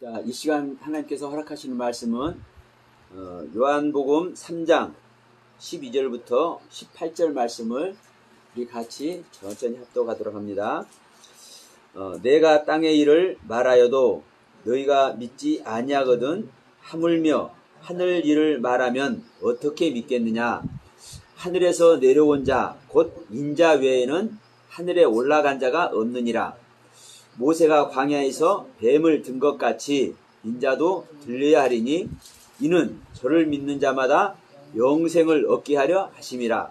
자, 이 시간 하나님께서 허락하시는 말씀은 요한복음 3장 12절부터 18절 말씀을 우리 같이 천천히 합독하도록 합니다. 내가 땅의 일을 말하여도 너희가 믿지 아니하거든 하물며 하늘 일을 말하면 어떻게 믿겠느냐. 하늘에서 내려온 자 곧 인자 외에는 하늘에 올라간 자가 없느니라. 모세가 광야에서 뱀을 든 것 같이 인자도 들려야 하리니 이는 저를 믿는 자마다 영생을 얻게 하려 하심이라.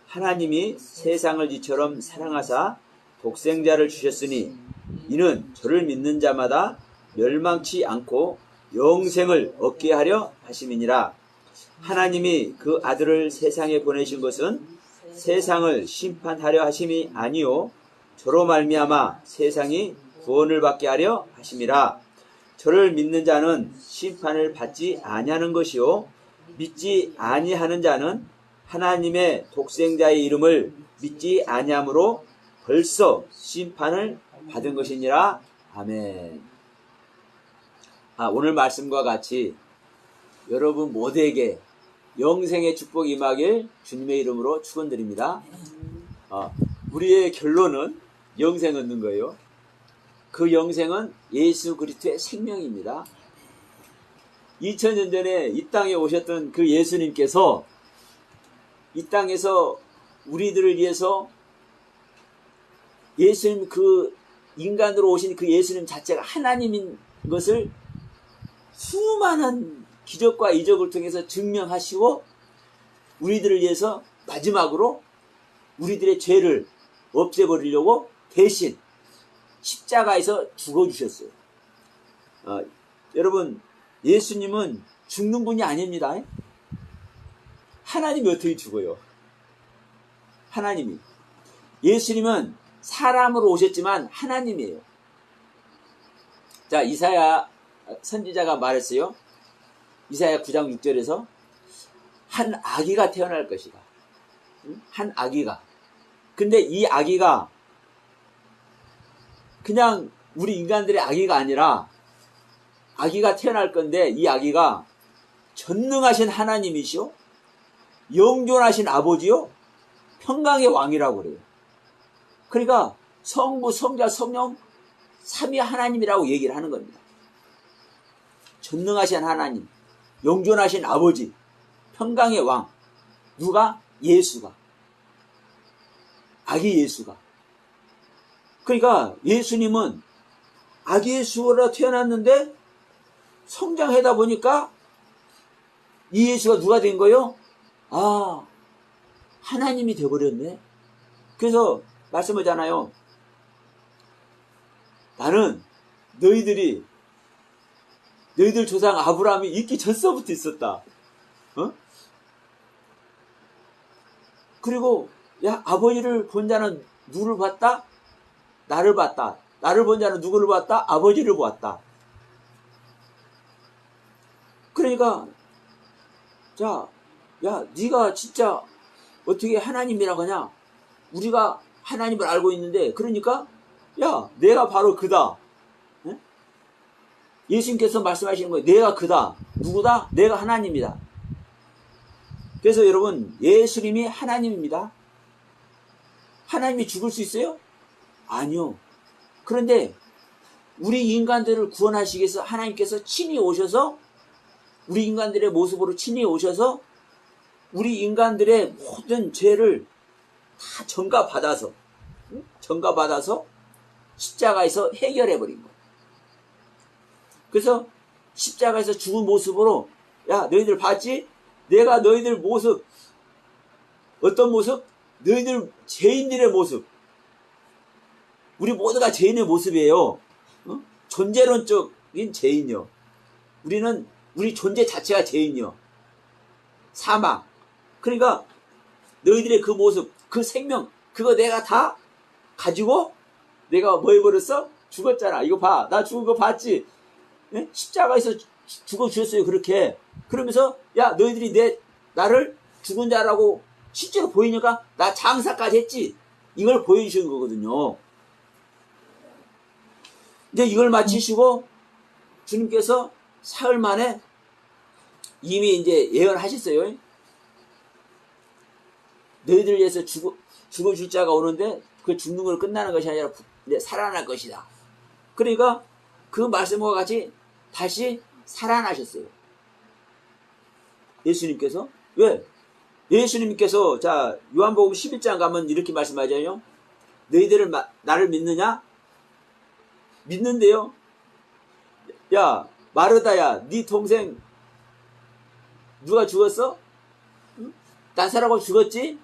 하나님이 세상을 이처럼 사랑하사 독생자를 주셨으니 이는 저를 믿는 자마다 멸망치 않고 영생을 얻게 하려 하심이니라. 하나님이 그 아들을 세상에 보내신 것은 세상을 심판하려 하심이 아니요 저로 말미암아 세상이 구원을 받게 하려 하심이라. 저를 믿는 자는 심판을 받지 아니하는 것이요 믿지 아니하는 자는 하나님의 독생자의 이름을 믿지 아니하므로 벌써 심판을 받은 것이니라. 아멘. 오늘 말씀과 같이 여러분 모두에게 영생의 축복이 임하길 주님의 이름으로 축원드립니다. 우리의 결론은 영생 얻는 거예요. 그 영생은 예수 그리스도의 생명입니다. 2000년 전에 이 땅에 오셨던 그 예수님께서 이 땅에서 우리들을 위해서 예수님 그 인간으로 오신 그 예수님 자체가 하나님인 것을 수많은 기적과 이적을 통해서 증명하시고 우리들을 위해서 마지막으로 우리들의 죄를 없애버리려고 대신 십자가에서 죽어주셨어요. 여러분 예수님은 죽는 분이 아닙니다. 하나님이 어떻게 죽어요? 하나님이. 예수님은 사람으로 오셨지만 하나님이에요. 자, 이사야 선지자가 말했어요. 이사야 9장 6절에서 한 아기가 태어날 것이다. 한 아기가. 근데 이 아기가 그냥 우리 인간들의 아기가 아니라 아기가 태어날 건데 이 아기가 전능하신 하나님이시오 영존하신 아버지요 평강의 왕이라고 그래요. 그러니까 성부, 성자, 성령 삼위 하나님이라고 얘기를 하는 겁니다. 전능하신 하나님, 영존하신 아버지, 평강의 왕. 누가? 예수가. 아기 예수가. 그러니까 예수님은 아기 예수로 태어났는데 성장하다 보니까 이 예수가 누가 된 거요? 하나님이 되어버렸네. 그래서 말씀하잖아요. 나는 너희들 조상 아브라함이 있기 전서부터 있었다. 그리고 아버지를 본 자는 누구를 봤다? 나를 봤다. 나를 본 자는 누구를 봤다? 아버지를 보았다. 그러니까 네가 진짜 어떻게 하나님이라고 하냐? 우리가 하나님을 알고 있는데 그러니까 내가 바로 그다. 예수님께서 말씀하시는 거예요. 내가 그다. 누구다? 내가 하나님이다. 그래서 여러분 예수님이 하나님입니다. 하나님이 죽을 수 있어요? 아니요. 그런데 우리 인간들을 구원하시기 위해서 하나님께서 친히 오셔서 우리 인간들의 모습으로 친히 오셔서 우리 인간들의 모든 죄를 다 전가받아서 십자가에서 해결해버린 거예요. 그래서 십자가에서 죽은 모습으로 너희들 봤지? 내가 너희들 모습 어떤 모습? 너희들 죄인들의 모습. 우리 모두가 죄인의 모습이에요. 존재론적인 죄인이요. 우리 존재 자체가 죄인이요. 사망. 그러니까 너희들의 그 모습, 그 생명, 그거 내가 다 가지고 내가 뭐 해버렸어? 죽었잖아. 이거 봐. 나 죽은 거 봤지? 네? 십자가에서 죽어 주셨어요. 그렇게. 그러면서 너희들이 나를 죽은 자라고 실제로 보이니까 나 장사까지 했지. 이걸 보여주시는 거거든요. 이제 이걸 마치시고 주님께서 사흘 만에 이미 이제 예언하셨어요. 너희들 위해서 죽어줄 자가 오는데 그 죽는 걸 끝나는 것이 아니라 살아날 것이다. 그러니까 그 말씀과 같이 다시 살아나셨어요. 예수님께서. 왜? 예수님께서 자 요한복음 11장 가면 이렇게 말씀하잖아요. 너희들은 나를 믿느냐? 믿는데요. 야 마르다야 네 동생 누가 죽었어? 응? 나사로가 죽었지?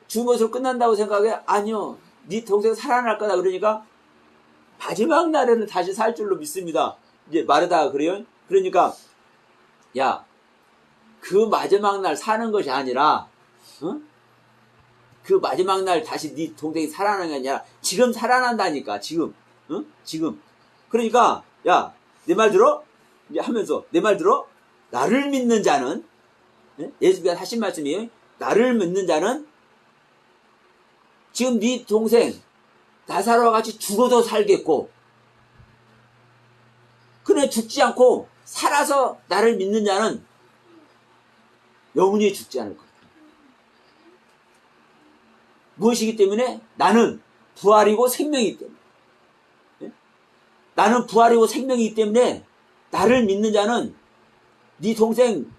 죽은 것으로 끝난다고 생각해? 아니요. 네 동생 살아날 거다. 그러니까 마지막 날에는 다시 살 줄로 믿습니다. 이제 마르다가 그래요. 그러니까 야 그 마지막 날 사는 것이 아니라 그 마지막 날 다시 네 동생이 살아나는 게 아니라 지금 살아난다니까. 지금. 지금. 그러니까 야 내 말 들어? 이제 하면서 내 말 들어? 나를 믿는 자는 예수님께서 하신 말씀이에요. 나를 믿는 자는 지금 네 동생 나사로와 같이 죽어도 살겠고 그래 죽지 않고 살아서 나를 믿는 자는 영원히 죽지 않을 거다. 무엇이기 때문에? 나는 부활이고 생명이기 때문에. 나는 부활이고 생명이기 때문에 나를 믿는 자는 네 동생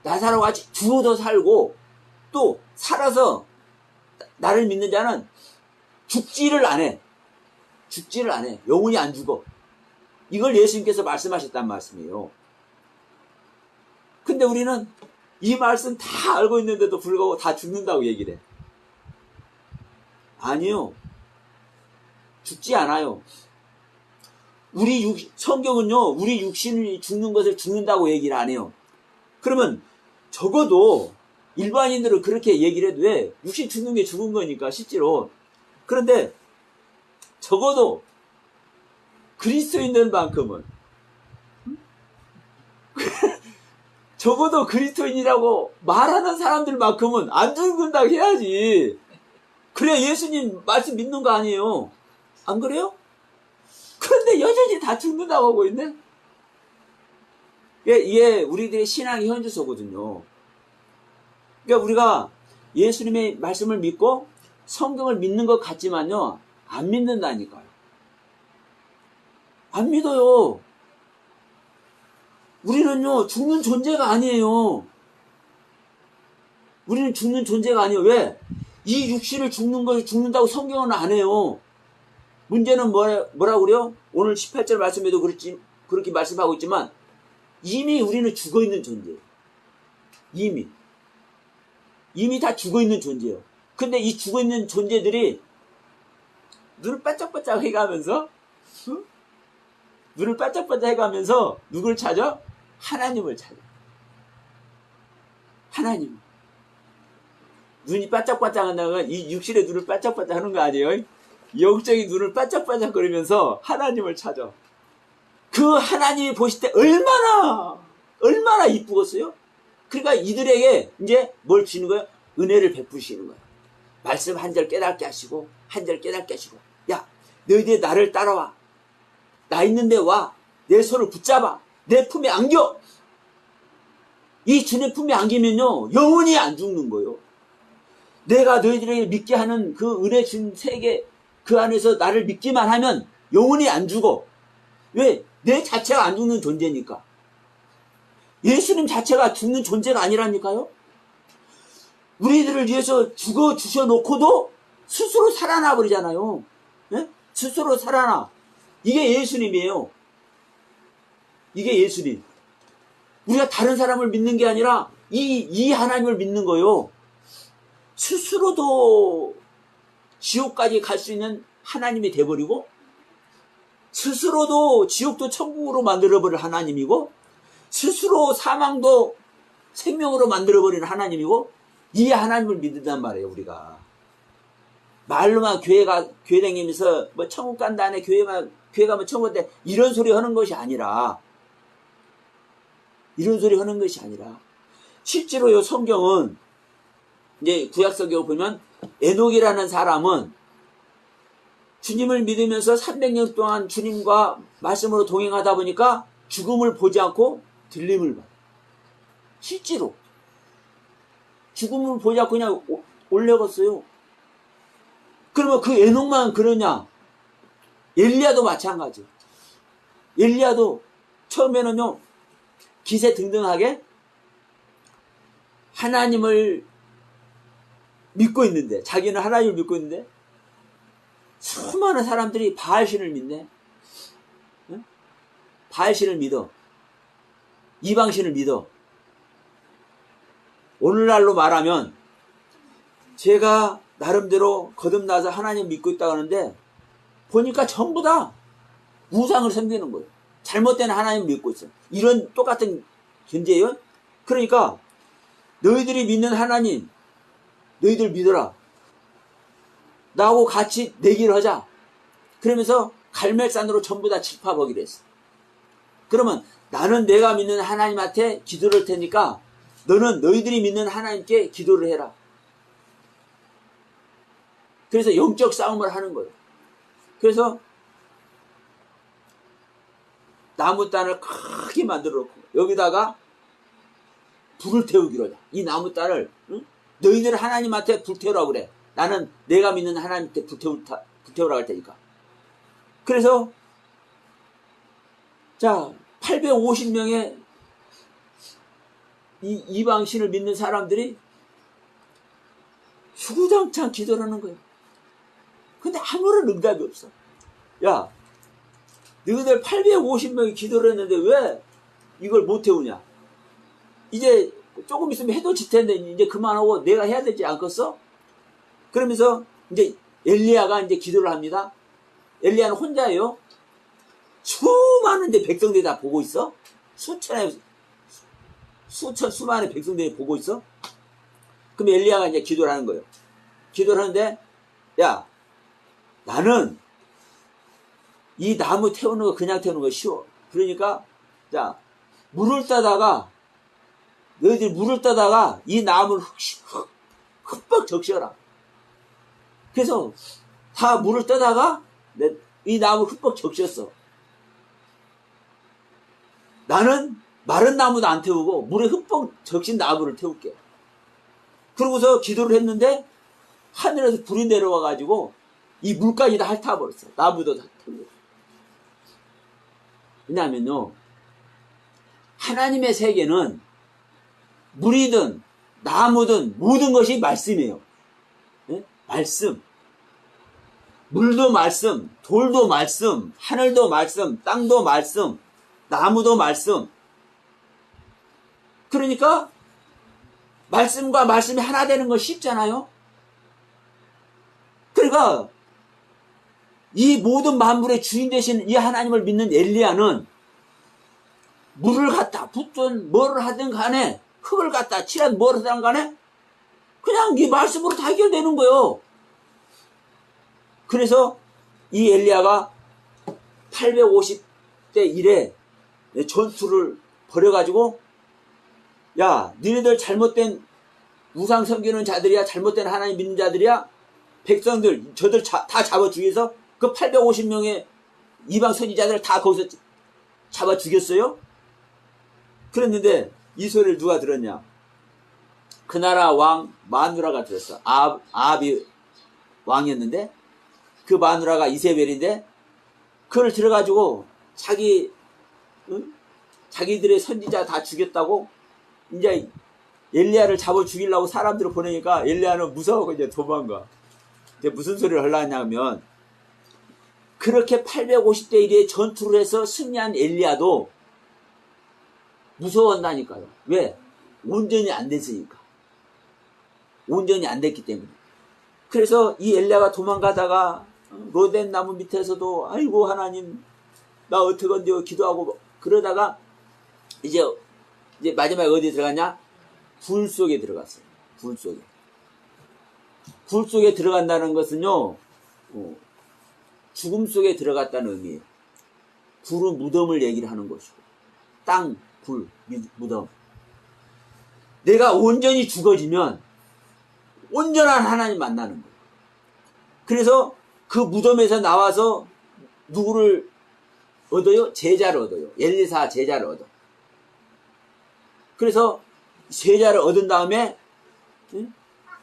나사로와 같이 죽어도 살고 또 살아서 나를 믿는 자는 죽지를 안 해. 죽지를 안 해. 영원히 안 죽어. 이걸 예수님께서 말씀하셨단 말씀이에요. 근데 우리는 이 말씀 다 알고 있는데도 불구하고 다 죽는다고 얘기를 해. 아니요. 죽지 않아요. 성경은요, 우리 육신이 죽는 것을 죽는다고 얘기를 안 해요. 그러면 적어도 일반인들은 그렇게 얘기를 해도 왜? 육신 죽는 게 죽은 거니까, 실제로. 그런데 적어도 그리스도인들만큼은 적어도 그리스도인이라고 말하는 사람들만큼은 안 죽는다고 해야지. 그래야 예수님 말씀 믿는 거 아니에요. 안 그래요? 그런데 여전히 다 죽는다고 하고 있네. 이게 우리들의 신앙의 현주소거든요. 그러니까 우리가 예수님의 말씀을 믿고 성경을 믿는 것 같지만요, 안 믿는다니까요. 안 믿어요. 우리는요, 죽는 존재가 아니에요. 우리는 죽는 존재가 아니에요. 왜? 이 육신을 죽는 것을 죽는다고 성경은 안 해요. 문제는 뭐라고 그래요? 오늘 18절 말씀에도 그렇게 말씀하고 있지만, 이미 우리는 죽어 있는 존재예요. 이미 다 죽어 있는 존재예요. 근데 이 죽어 있는 존재들이 눈을 반짝반짝 해가면서, 눈을 반짝반짝 해가면서 누굴 찾아? 하나님을 찾아. 하나님. 눈이 반짝반짝 한다는 건 이 육신의 눈을 반짝반짝 하는 거 아니에요? 영적인 눈을 반짝반짝 거리면서 하나님을 찾아. 그 하나님이 보실 때 얼마나 이쁘겠어요? 그러니까 이들에게 이제 뭘 주는 거예요? 은혜를 베푸시는 거예요. 말씀 한 절 깨닫게 하시고, 한 절 깨닫게 하시고, 야, 너희들 나를 따라와. 나 있는데 와. 내 손을 붙잡아. 내 품에 안겨. 이 주님 품에 안기면요, 영원히 안 죽는 거예요. 내가 너희들에게 믿게 하는 그 은혜 준 세계, 그 안에서 나를 믿기만 하면 영원히 안 죽어. 왜? 내 자체가 안 죽는 존재니까. 예수님 자체가 죽는 존재가 아니라니까요. 우리들을 위해서 죽어 주셔놓고도 스스로 살아나 버리잖아요. 네? 스스로 살아나. 이게 예수님이에요. 이게 예수님. 우리가 다른 사람을 믿는 게 아니라 이 하나님을 믿는 거예요. 스스로도 지옥까지 갈 수 있는 하나님이 돼버리고, 스스로도 지옥도 천국으로 만들어버릴 하나님이고, 스스로 사망도 생명으로 만들어버리는 하나님이고, 이 하나님을 믿는단 말이에요, 우리가. 말로만 교회 다니면서 뭐 천국 간다 하네, 교회 가면 천국 간다, 이런 소리 하는 것이 아니라, 실제로 이 성경은, 이제 구약 성경을 보면, 에녹이라는 사람은 주님을 믿으면서 300년 동안 주님과 말씀으로 동행하다 보니까 죽음을 보지 않고 들림을 받아요. 실제로 죽음을 보지 않고 그냥 올려갔어요. 그러면 그 에녹만 그러냐? 엘리야도 마찬가지. 엘리야도 처음에는요, 기세등등하게 하나님을 믿고 있는데, 자기는 하나님을 믿고 있는데, 수많은 사람들이 바알신을 믿네. 응? 바알신을 믿어. 이방신을 믿어. 오늘날로 말하면, 제가 나름대로 거듭나서 하나님 믿고 있다고 하는데, 보니까 전부 다 우상을 섬기는 거예요. 잘못된 하나님을 믿고 있어요. 이런 똑같은 견제예요. 그러니까 너희들이 믿는 하나님, 너희들 믿어라. 나하고 같이 내기를 하자. 그러면서 갈멜산으로 전부 다 짚어보기로 했어. 그러면 나는 내가 믿는 하나님한테 기도를 할 테니까 너는 너희들이 믿는 하나님께 기도를 해라. 그래서 영적 싸움을 하는 거예요. 그래서 나무단을 크게 만들어 놓고 여기다가 불을 태우기로 하자. 이 나무단을 너희들 하나님한테 불태우라고 그래. 나는 내가 믿는 하나님한테 불태우라고 할 테니까. 그래서 자 850명의 이 이방신을 믿는 사람들이 주구장창 기도를 하는 거예요. 근데 아무런 응답이 없어. 야, 너희들 850명이 기도를 했는데 왜 이걸 못 태우냐? 이제 조금 있으면 해도 질 텐데 이제 그만하고 내가 해야 되지 않겠어? 그러면서 이제 엘리야가 이제 기도를 합니다. 엘리야는 혼자예요. 수많은 이제 백성들이 다 보고 있어. 수많은 백성들이 보고 있어. 그럼 엘리야가 이제 기도를 하는 거예요. 기도를 하는데, 야, 나는 이 나무 태우는 거 그냥 태우는 거 쉬워. 그러니까 자 물을 따다가 너희들 물을 따다가 이 나무를 흠뻑 적셔라. 그래서 다 물을 따다가 이 나무를 흠뻑 적셨어. 나는 마른 나무도 안 태우고 물에 흠뻑 적신 나무를 태울게. 그러고서 기도를 했는데 하늘에서 불이 내려와 가지고 이 물까지 다 핥아버렸어. 나무도 다 태우고. 왜냐하면요, 하나님의 세계는 물이든 나무든 모든 것이 말씀이에요. 네? 말씀. 물도 말씀, 돌도 말씀, 하늘도 말씀, 땅도 말씀, 나무도 말씀. 그러니까 말씀과 말씀이 하나 되는 건 쉽잖아요. 그러니까 이 모든 만물의 주인 되신 이 하나님을 믿는 엘리야는 물을 갖다 붓든 뭐를 하든 간에 흙을 갖다 칠하든 뭐를 하든 간에 그냥 이 말씀으로 다 해결되는 거예요. 그래서 이 엘리야가 850대 1에 전투를 벌여가지고 야, 너희들 잘못된 우상 섬기는 자들이야, 잘못된 하나님 믿는 자들이야, 백성들 저들 다 잡아 죽여서 그 850명의 이방 선지자들을 다 거기서 잡아 죽였어요. 그랬는데 이 소리를 누가 들었냐? 그 나라 왕 마누라가 들었어. 아합이 왕이었는데 그 마누라가 이세벨인데 그걸 들어가지고 자기들의 선지자 다 죽였다고 이제 엘리야를 잡아 죽이려고 사람들을 보내니까 엘리야는 무서워서 이제 도망가. 이제 무슨 소리를 하려냐면 그렇게 850대 1의 전투를 해서 승리한 엘리야도 무서웠다니까요. 왜? 온전히 안 됐으니까. 온전히 안 됐기 때문에. 그래서 이 엘리야가 도망가다가 로덴 나무 밑에서도 아이고 하나님 나 어떡한데요 기도하고 그러다가 이제 마지막에 어디에 들어갔냐? 불 속에 들어갔어요. 불 속에. 불 속에 들어간다는 것은요, 죽음 속에 들어갔다는 의미예요. 불은 무덤을 얘기를 하는 것이고, 땅, 불, 무덤. 내가 온전히 죽어지면 온전한 하나님 만나는 거예요. 그래서 그 무덤에서 나와서 누구를 얻어요? 제자를 얻어요. 엘리사 제자를 얻어. 그래서 제자를 얻은 다음에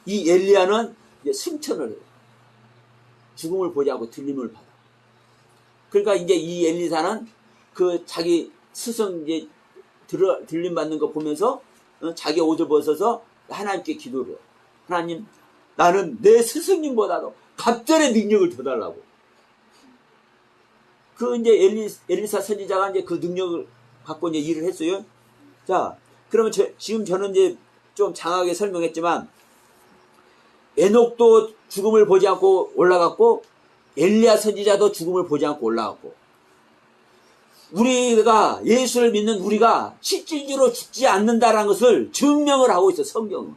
이 엘리야는 이제 승천을 해요. 죽음을 보지 않고 들림을 받아. 그러니까 이제 이 엘리사는 그 자기 스승 이제 들림 받는 거 보면서 자기 옷을 벗어서 하나님께 기도를 해요. 하나님, 나는 내 스승님보다도 갑절의 능력을 더 달라고. 그 이제 엘리사 선지자가 이제 그 능력을 갖고 이제 일을 했어요. 자, 그러면 지금 저는 이제 좀 장하게 설명했지만, 에녹도 죽음을 보지 않고 올라갔고, 엘리야 선지자도 죽음을 보지 않고 올라갔고, 우리가 예수를 믿는 우리가 실질적으로 죽지 않는다라는 것을 증명을 하고 있어, 성경은.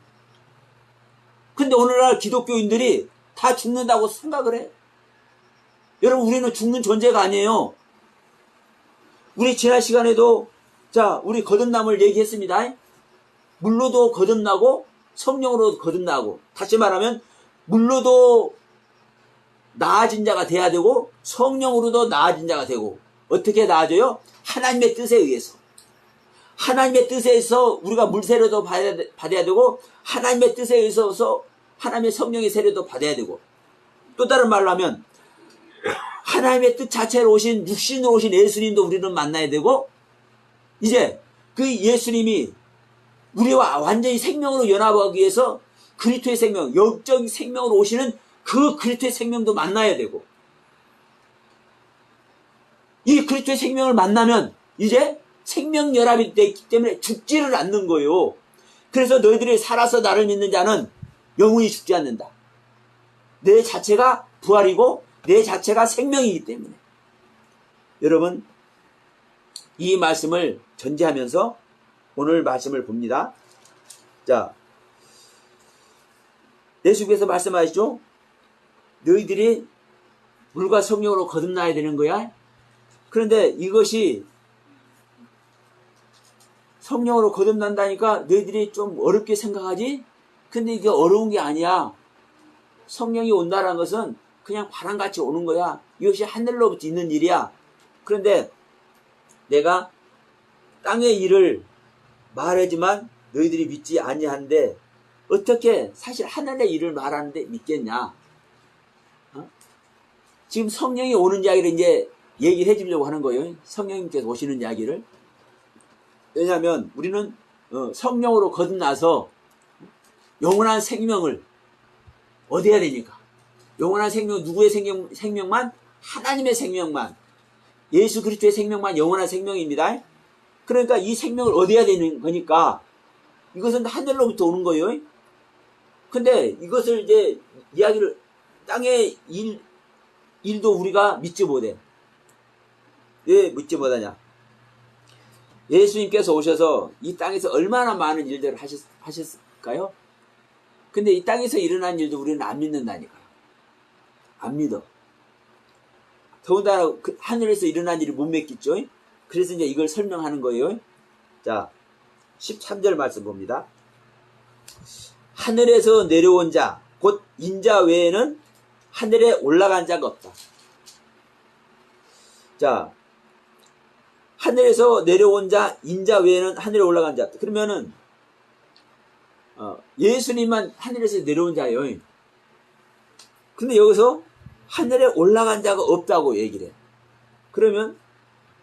근데 오늘날 기독교인들이 다 죽는다고 생각을 해. 여러분, 우리는 죽는 존재가 아니에요. 우리 지난 시간에도 자, 우리 거듭남을 얘기했습니다. 물로도 거듭나고 성령으로도 거듭나고, 다시 말하면 물로도 나아진 자가 돼야 되고 성령으로도 나아진 자가 되고. 어떻게 나아져요? 하나님의 뜻에 의해서. 하나님의 뜻에 의해서 우리가 물 세례도 받아야 되고, 하나님의 뜻에 의해서 하나님의 성령의 세례도 받아야 되고, 또 다른 말로 하면 하나님의 뜻 자체로 오신, 육신으로 오신 예수님도 우리는 만나야 되고, 이제 그 예수님이 우리와 완전히 생명으로 연합하기 위해서 그리스도의 생명, 영적인 생명으로 오시는 그 그리스도의 생명도 만나야 되고, 이 그리스도의 생명을 만나면 이제 생명 연합이 됐기 때문에 죽지를 않는 거예요. 그래서 너희들이 살아서 나를 믿는 자는 영원히 죽지 않는다. 내 자체가 부활이고 내 자체가 생명이기 때문에. 여러분, 이 말씀을 전제하면서 오늘 말씀을 봅니다. 자, 예수께서 말씀하시죠. 너희들이 물과 성령으로 거듭나야 되는 거야. 그런데 이것이 성령으로 거듭난다니까 너희들이 좀 어렵게 생각하지? 근데 이게 어려운 게 아니야. 성령이 온다는 것은 그냥 바람같이 오는 거야. 이것이 하늘로부터 있는 일이야. 그런데 내가 땅의 일을 말하지만 너희들이 믿지 아니하는데 어떻게 사실 하늘의 일을 말하는데 믿겠냐? 지금 성령이 오는 이야기를 이제 얘기를 해주려고 하는 거예요. 성령님께서 오시는 이야기를. 왜냐하면 우리는 성령으로 거듭나서 영원한 생명을 얻어야 되니까. 영원한 생명, 누구의 생명만? 하나님의 생명만. 예수 그리스도의 생명만 영원한 생명입니다. 그러니까 이 생명을 얻어야 되는 거니까 이것은 하늘로부터 오는 거예요. 근데 이것을 이제 이야기를 땅의 일도 우리가 믿지 못해. 왜 믿지 못하냐? 예수님께서 오셔서 이 땅에서 얼마나 많은 일들을 하셨을까요? 근데 이 땅에서 일어난 일도 우리는 안 믿는다니까요. 안 믿어. 더군다나 하늘에서 일어난 일을 못 믿겠죠? 그래서 이제 이걸 설명하는 거예요. 자, 13절 말씀 봅니다. 하늘에서 내려온 자, 곧 인자 외에는 하늘에 올라간 자가 없다. 자, 하늘에서 내려온 자, 인자 외에는 하늘에 올라간 자. 그러면은 예수님만 하늘에서 내려온 자예요. 근데 여기서 하늘에 올라간 자가 없다고 얘기를 해. 그러면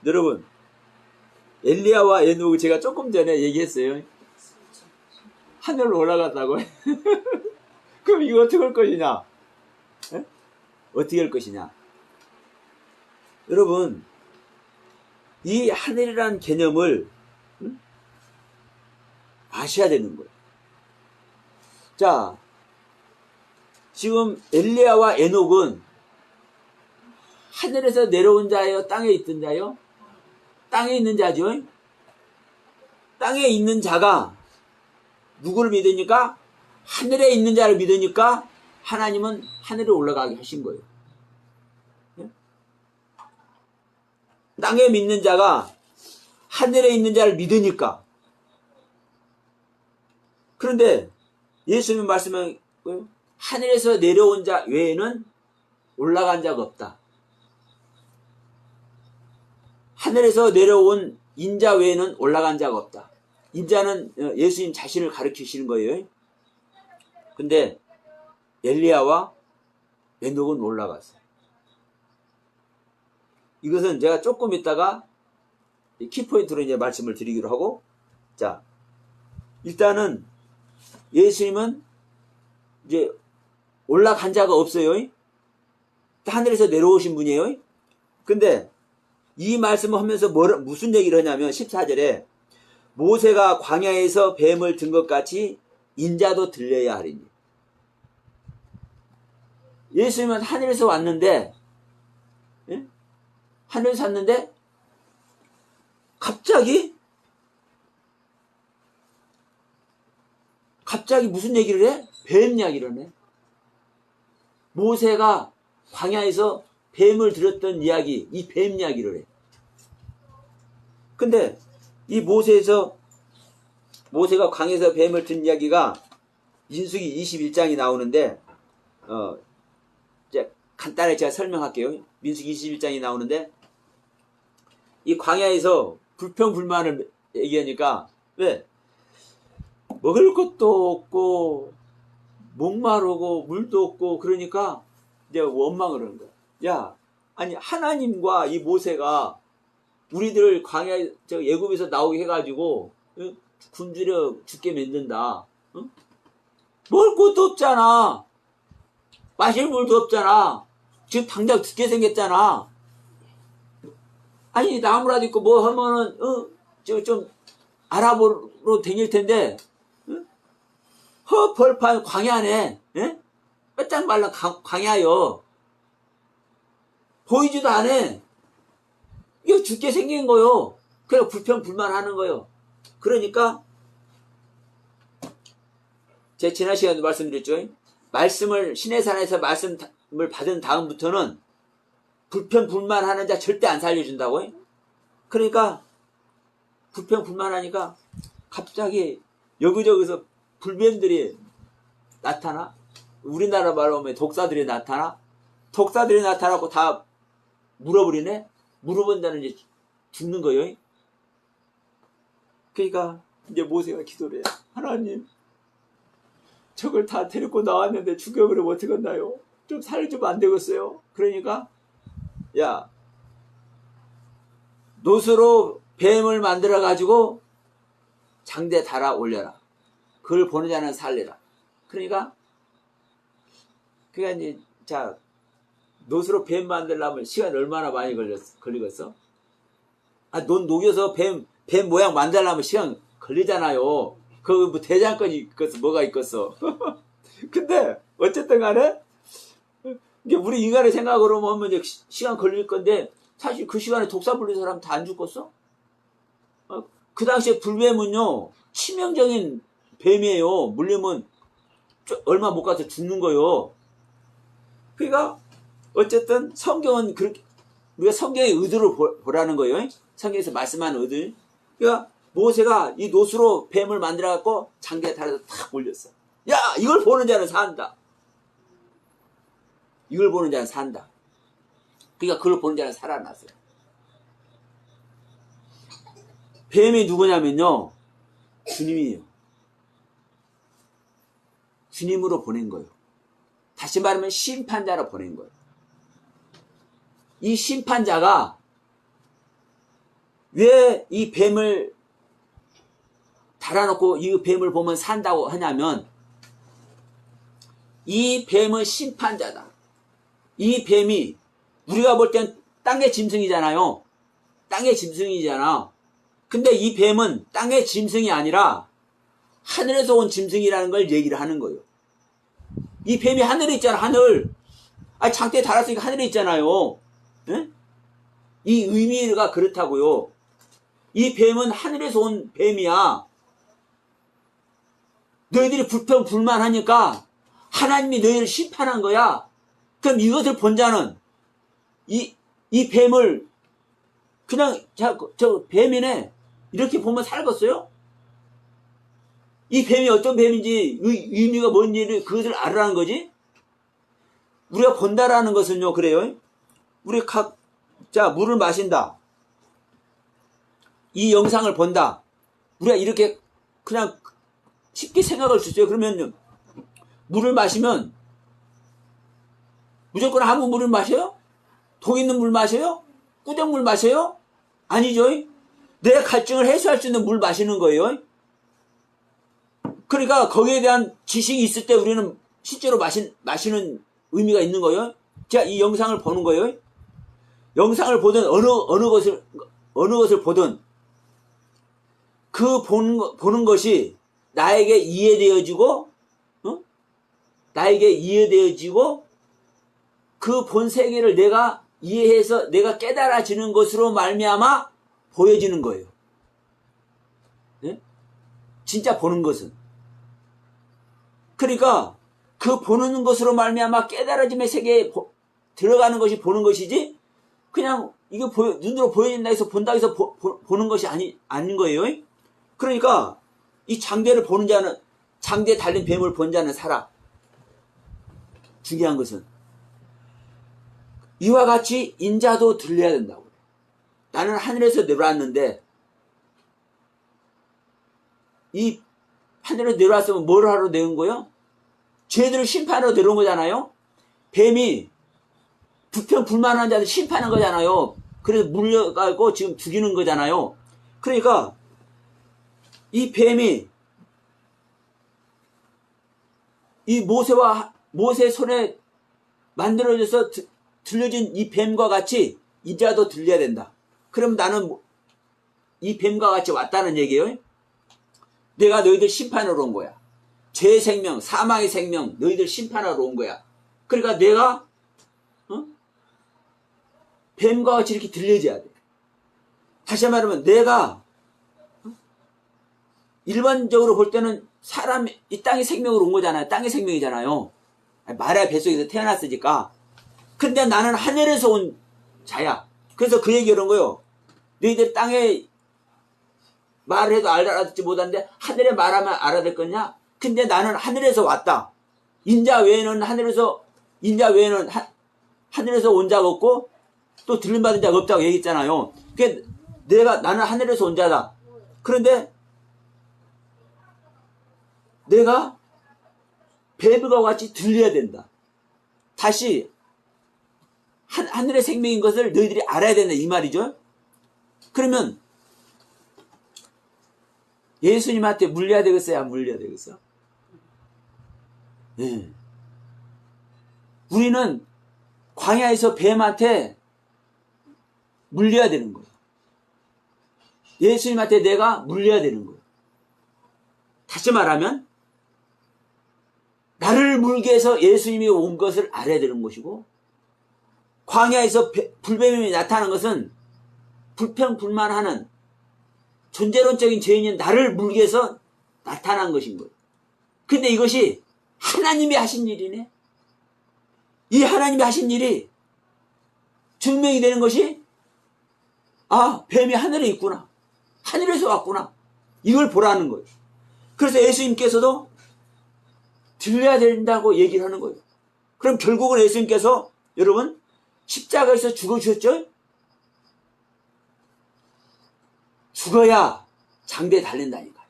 여러분, 엘리야와 에녹을 제가 조금 전에 얘기했어요. 하늘로 올라갔다고. 그럼 이거 어떻게 할 것이냐? 에? 어떻게 할 것이냐? 여러분, 이 하늘이라는 개념을 아셔야 되는 거예요. 자, 지금 엘리야와 에녹은 하늘에서 내려온 자예요? 땅에 있던 자예요? 땅에 있는 자죠. 땅에 있는 자가 누구를 믿으니까? 하늘에 있는 자를 믿으니까 하나님은 하늘에 올라가게 하신 거예요. 땅에 믿는 자가 하늘에 있는 자를 믿으니까. 그런데 예수님 말씀은 하늘에서 내려온 자 외에는 올라간 자가 없다. 하늘에서 내려온 인자 외에는 올라간 자가 없다. 인자는 예수님 자신을 가리키시는 거예요. 근데 엘리야와 에녹은 올라갔어요. 이것은 제가 조금 있다가 키포인트로 이제 말씀을 드리기로 하고, 자, 일단은 예수님은 이제 올라간 자가 없어요. 하늘에서 내려오신 분이에요. 근데 이 말씀을 하면서 무슨 얘기를 하냐면 14절에 모세가 광야에서 뱀을 든 것 같이 인자도 들려야 하리니. 예수님은 하늘에서 왔는데, 예? 하늘에서 왔는데 갑자기 무슨 얘기를 해? 뱀 이야기를 해. 모세가 광야에서 뱀을 들었던 이야기, 이 뱀 이야기를 해. 근데 이 모세가 광야에서 뱀을 든 이야기가 민수기 21장이 나오는데, 이제 간단하게 제가 설명할게요. 민수기 21장이 나오는데, 이 광야에서 불평불만을 얘기하니까, 왜? 먹을 것도 없고, 목마르고, 물도 없고, 그러니까, 이제 원망을 하는 거야. 야, 아니, 하나님과 이 모세가 우리들 광야, 애굽에서 나오게 해가지고, 굶주려 죽게 만든다. 응? 먹을 것도 없잖아. 마실 물도 없잖아. 지금 당장 죽게 생겼잖아. 아니, 나무라도 있고 뭐 하면은, 좀 알아보러 다닐 텐데, 벌판 광야네, 예? 빼짝 말라 광야요. 보이지도 않아. 이거 죽게 생긴 거요. 그래, 불평불만 하는 거요. 그러니까, 제가 지난 시간에도 말씀드렸죠. 말씀을, 시내산에서 말씀을 받은 다음부터는 불평불만하는 자 절대 안 살려준다고. 그러니까 불평불만하니까 갑자기 여기저기서 불뱀들이 나타나. 우리나라 말로 하면 독사들이 나타나. 독사들이 나타나고 다 물어버리네. 물어본 자는 이제 죽는 거예요. 그러니까 이제 모세가 기도를 해. 하나님, 저걸 다 데리고 나왔는데 죽여버리면 어떡하나요? 좀 살려주면 안 되겠어요? 그러니까, 야, 노스로 뱀을 만들어가지고 장대 달아 올려라. 그걸 보는 자는 살리라. 그러니까 이제, 자, 노스로 뱀 만들려면 시간 얼마나 많이 걸리겠어? 아, 논 녹여서 뱀 모양 만들려면 시간 걸리잖아요. 그 뭐 대장간이 있겠어, 뭐가 있겠어. 근데 어쨌든 간에 이게 우리 인간의 생각으로 하면 이제 시간 걸릴 건데, 사실 그 시간에 독사 물린 사람 다 안 죽겠어? 그 당시에 불뱀은요, 치명적인 뱀이에요. 물리면 얼마 못 가서 죽는 거요. 그러니까 어쨌든 성경은 그렇게, 우리가 성경의 의도를 보라는 거예요. 성경에서 말씀하는 의도. 그러니까 모세가 이 노수로 뱀을 만들어 갖고 장대에 달아서 탁 올렸어. 야, 이걸 보는 자는 산다. 이걸 보는 자는 산다. 그러니까 그걸 보는 자는 살아났어요. 뱀이 누구냐면요, 주님이에요. 주님으로 보낸 거예요. 다시 말하면 심판자로 보낸 거예요. 이 심판자가 왜 이 뱀을 달아놓고 이 뱀을 보면 산다고 하냐면, 이 뱀은 심판자다. 이 뱀이 우리가 볼 땐 땅의 짐승이잖아요. 땅의 짐승이잖아. 근데 이 뱀은 땅의 짐승이 아니라 하늘에서 온 짐승이라는 걸 얘기를 하는 거예요. 이 뱀이 하늘에 있잖아, 하늘. 아니, 장대에 달았으니까 하늘에 있잖아요. 에? 이 의미가 그렇다고요. 이 뱀은 하늘에서 온 뱀이야. 너희들이 불평불만하니까 하나님이 너희를 심판한 거야. 그럼 이것을 본 자는 이 뱀을 그냥 저 뱀이네 이렇게 보면 살겠어요? 이 뱀이 어떤 뱀인지 의미가 뭔지를 그것을 알으라는 거지. 우리가 본다라는 것은요, 그래요. 우리 자, 물을 마신다. 이 영상을 본다. 우리가 이렇게 그냥 쉽게 생각할 수 있어요. 그러면 물을 마시면 무조건 아무 물을 마셔요? 독 있는 물 마셔요? 꾸정물 마셔요? 아니죠. 내 갈증을 해소할 수 있는 물 마시는 거예요. 그러니까 거기에 대한 지식이 있을 때 우리는 실제로 마시는 의미가 있는 거예요. 자, 이 영상을 보는 거예요. 영상을 보든 어느 것을 보든 그 보는 것이 나에게 이해되어지고, 나에게 이해되어지고, 그 본 세계를 내가 이해해서 내가 깨달아지는 것으로 말미암아 보여지는 거예요. 네? 진짜 보는 것은. 그러니까 그 보는 것으로 말미암아 깨달아짐의 세계에 들어가는 것이 보는 것이지, 그냥 이게 눈으로 보여진다 해서 본다 해서 보는 것이 아닌 거예요. 그러니까 이 장대를 보는 자는, 장대에 달린 뱀을 본 자는 살아. 중요한 것은 이와 같이 인자도 들려야 된다고. 나는 하늘에서 내려왔는데, 이 하늘에서 내려왔으면 뭘 하러 내온 거예요? 죄들을 심판하러 내려온 거잖아요. 뱀이 불평불만한 자들 심판한 거잖아요. 그래서 물려가고 지금 죽이는 거잖아요. 그러니까 이 뱀이 이 모세 손에 만들어져서 들려진 이 뱀과 같이 인자도 들려야 된다. 그럼 나는 이 뱀과 같이 왔다는 얘기예요. 내가 너희들 심판하러 온 거야. 죄의 생명, 사망의 생명, 너희들 심판하러 온 거야. 그러니까 내가 뱀과 같이 이렇게 들려져야 돼. 다시 말하면 내가 일반적으로 볼 때는 이 땅의 생명으로 온 거잖아요. 땅의 생명이잖아요. 마리아 뱃속에서 태어났으니까. 근데 나는 하늘에서 온 자야. 그래서 그 얘기를 한 거예요. 너희들 땅에 말을 해도 알아듣지 못하는데 하늘에 말하면 알아듣겠냐? 근데 나는 하늘에서 왔다. 인자 외에는 하늘에서 온 자가 없고 또 들림받은 자가 없다고 얘기했잖아요. 그러니까 나는 하늘에서 온 자다. 그런데 내가 뱀과 같이 들려야 된다. 다시 하늘의 생명인 것을 너희들이 알아야 된다, 이 말이죠. 그러면 예수님한테 물려야 되겠어요? 안 물려야 되겠어요? 네. 우리는 광야에서 뱀한테 물려야 되는 거예요. 예수님한테 내가 물려야 되는 거예요. 다시 말하면 나를 물게 해서 예수님이 온 것을 알아야 되는 것이고, 광야에서 불뱀이 나타난 것은 불평불만하는 존재론적인 죄인인 나를 물게 해서 나타난 것인 거예요. 근데 이것이 하나님이 하신 일이네. 이 하나님이 하신 일이 증명이 되는 것이, 아, 뱀이 하늘에 있구나. 하늘에서 왔구나. 이걸 보라는 거예요. 그래서 예수님께서도 들려야 된다고 얘기를 하는 거예요. 그럼 결국은 예수님께서 여러분 십자가에서 죽어주셨죠? 죽어야 장대에 달린다니까요.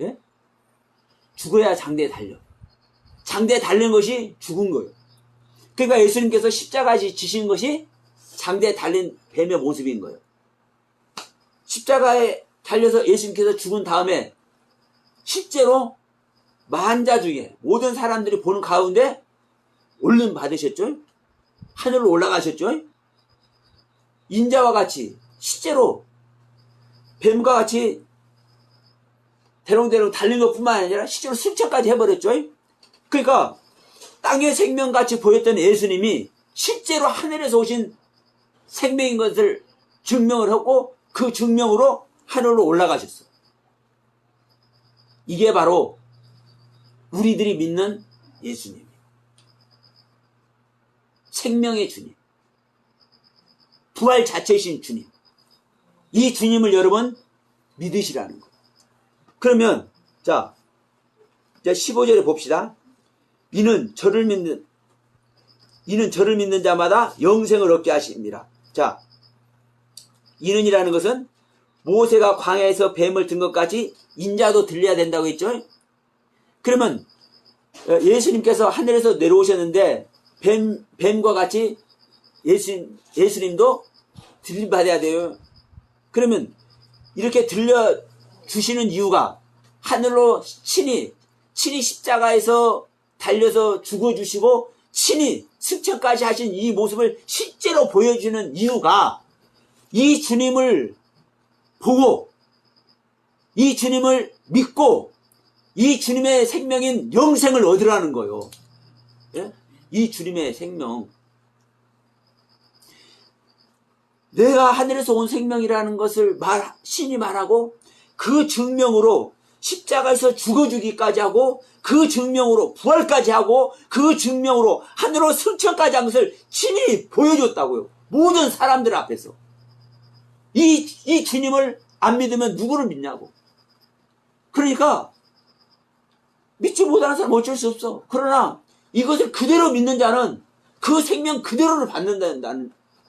예? 죽어야 장대에 달려. 장대에 달린 것이 죽은 거예요. 그러니까 예수님께서 십자가에 지신 것이 장대에 달린 뱀의 모습인 거예요. 십자가에 달려서 예수님께서 죽은 다음에 실제로 만자 중에 모든 사람들이 보는 가운데 올림 받으셨죠? 하늘로 올라가셨죠? 인자와 같이 실제로 뱀과 같이 대롱대롱 달린 것뿐만 아니라 실제로 승천까지 해버렸죠? 그러니까 땅의 생명같이 보였던 예수님이 실제로 하늘에서 오신 생명인 것을 증명을 하고 그 증명으로 하늘로 올라가셨어. 이게 바로 우리들이 믿는 예수님. 생명의 주님. 부활 자체이신 주님. 이 주님을 여러분 믿으시라는 거예요. 그러면 자 15절에 봅시다. 이는 저를 믿는 이는 저를 믿는 자마다 영생을 얻게 하십니다. 자, 이는이라는 것은 모세가 광야에서 뱀을 든 것까지 인자도 들려야 된다고 했죠. 그러면 예수님께서 하늘에서 내려오셨는데 뱀과 같이 예수님도 들림받아야 돼요. 그러면 이렇게 들려주시는 이유가 하늘로 친히 십자가에서 달려서 죽어주시고 친히 승천까지 하신 이 모습을 실제로 보여주는 이유가 이 주님을 보고 이 주님을 믿고 이 주님의 생명인 영생을 얻으라는 거예요. 예? 이 주님의 생명. 내가 하늘에서 온 생명이라는 것을 신이 말하고 그 증명으로 십자가에서 죽어주기까지 하고 그 증명으로 부활까지 하고 그 증명으로 하늘로 승천까지 한 것을 친히 보여줬다고요. 모든 사람들 앞에서. 이 주님을 안 믿으면 누구를 믿냐고. 그러니까 믿지 못하는 사람은 어쩔 수 없어. 그러나 이것을 그대로 믿는 자는 그 생명 그대로를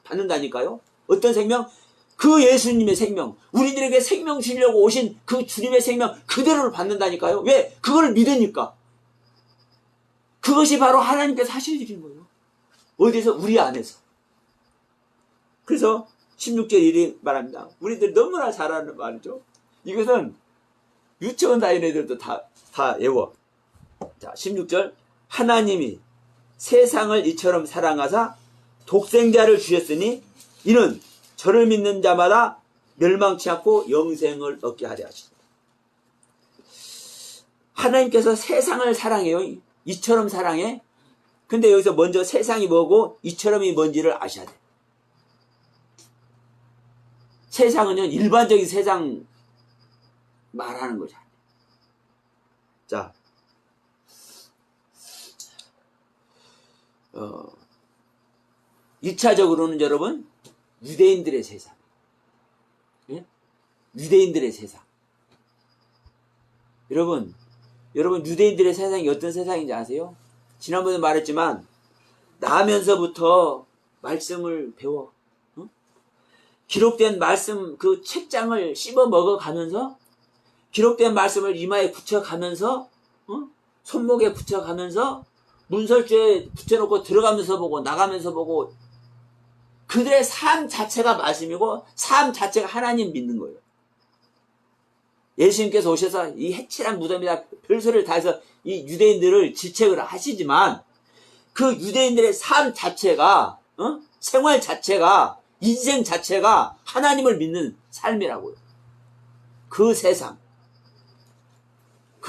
받는다니까요. 어떤 생명? 그 예수님의 생명, 우리들에게 생명 주려고 오신 그 주님의 생명 그대로를 받는다니까요. 왜? 그걸 믿으니까. 그것이 바로 하나님께서 하셔주신 거예요. 어디서? 우리 안에서. 그래서 16절 이리 말합니다. 우리들 너무나 잘하는 말이죠. 이것은 유치원 다니는 애들도 다 외워. 자, 16절. 하나님이 세상을 이처럼 사랑하사 독생자를 주셨으니 이는 저를 믿는 자마다 멸망치 않고 영생을 얻게 하려 하십니다. 하나님께서 세상을 사랑해요. 이처럼 사랑해. 근데 여기서 먼저 세상이 뭐고 이처럼이 뭔지를 아셔야 돼. 세상은요, 일반적인 세상 말하는 거죠. 자, 2차적으로는 여러분, 유대인들의 세상. 예? 유대인들의 세상. 여러분, 유대인들의 세상이 어떤 세상인지 아세요? 지난번에 말했지만, 나면서부터 말씀을 배워. 기록된 말씀 그 책장을 씹어 먹어가면서 기록된 말씀을 이마에 붙여가면서 손목에 붙여가면서 문설주에 붙여놓고 들어가면서 보고 나가면서 보고 그들의 삶 자체가 말씀이고 삶 자체가 하나님 믿는 거예요. 예수님께서 오셔서 이 해칠한 무덤이다 별소리를 다 해서 이 유대인들을 질책을 하시지만 그 유대인들의 삶 자체가 생활 자체가 인생 자체가 하나님을 믿는 삶이라고요. 그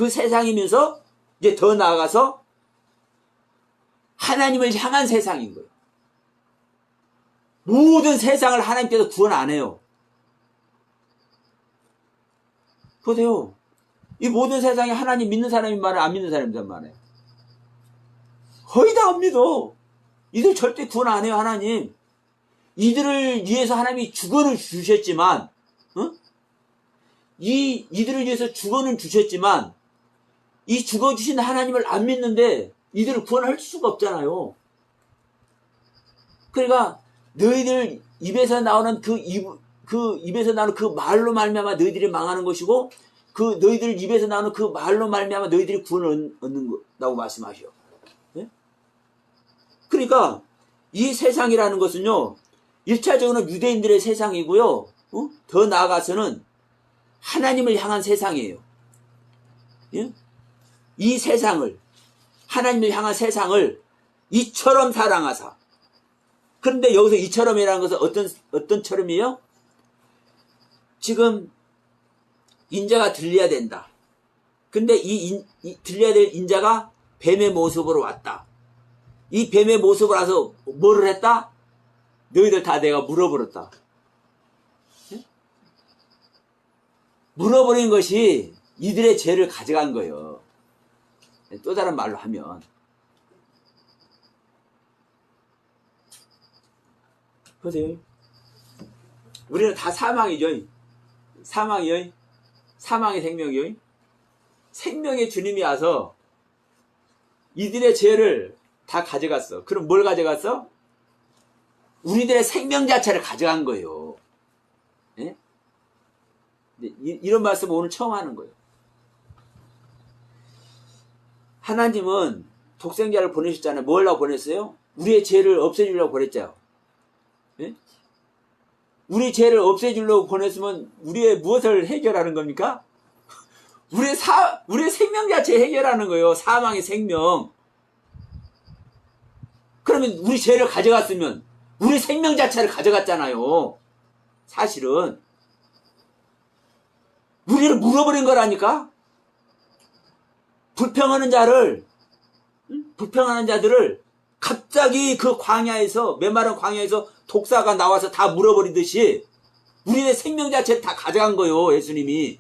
세상이면서 이제 더 나아가서 하나님을 향한 세상인 거예요. 모든 세상을 하나님께서 구원 안 해요. 보세요. 이 모든 세상에 하나님 믿는 사람이 많아요? 안 믿는 사람이 많아요? 거의 다 안 믿어. 이들 절대 구원 안 해요, 하나님. 이들을 위해서 하나님이 주권을 주셨지만, 이들을 위해서 주권을 주셨지만, 이 주권 주신 하나님을 안 믿는데, 이들을 구원할 수가 없잖아요. 그러니까, 너희들 입에서 나오는 입에서 나오는 그 말로 말미암아 너희들이 망하는 것이고, 너희들 입에서 나오는 그 말로 말미암아 너희들이 구원을 얻는 거라고 말씀하셔. 네? 그러니까, 이 세상이라는 것은요, 1차적으로는 유대인들의 세상이고요. 더 나아가서는 하나님을 향한 세상이에요. 예? 이 세상을 하나님을 향한 세상을 이처럼 사랑하사. 그런데 여기서 이처럼이라는 것은 어떤 처럼이에요? 지금 인자가 들려야 된다. 근데 이 들려야 될 인자가 뱀의 모습으로 왔다. 이 뱀의 모습으로 와서 뭐를 했다? 너희들 다 내가 물어버렸다. 예? 물어버린 것이 이들의 죄를 가져간 거예요. 또 다른 말로 하면. 보세요. 우리는 다 사망이죠. 사망이요. 사망의 생명이요. 생명의 주님이 와서 이들의 죄를 다 가져갔어. 그럼 뭘 가져갔어? 우리들의 생명 자체를 가져간 거예요. 예? 이런 말씀 오늘 처음 하는 거예요. 하나님은 독생자를 보내셨잖아요. 뭐 하려고 보냈어요? 우리의 죄를 없애주려고 보냈죠. 예? 우리 죄를 없애주려고 보냈으면 우리의 무엇을 해결하는 겁니까? 우리의 생명 자체 해결하는 거예요. 사망의 생명. 그러면 우리 죄를 가져갔으면 우리 생명 자체를 가져갔잖아요. 사실은 우리를 물어버린 거라니까. 불평하는 자들을 갑자기 그 광야에서, 메마른 광야에서 독사가 나와서 다 물어버리듯이 우리의 생명 자체를 다 가져간 거예요. 예수님이.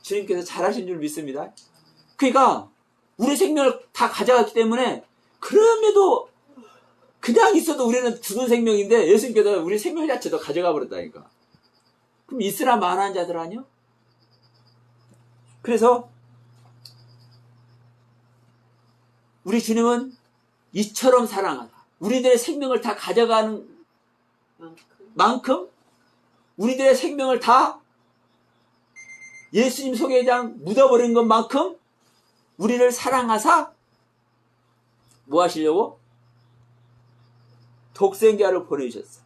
주님께서 잘하신 줄 믿습니다. 그러니까 우리 생명을 다 가져갔기 때문에, 그럼에도 그냥 있어도 우리는 죽은 생명인데 예수님께서 우리 생명 자체도 가져가 버렸다니까. 그럼 있으나 마나한 자들 아니요? 그래서 우리 주님은 이처럼 사랑하다. 우리들의 생명을 다 가져가는 만큼, 우리들의 생명을 다 예수님 속에 그냥 묻어버린 것만큼 우리를 사랑하사 뭐 하시려고? 독생자를 보내주셨어.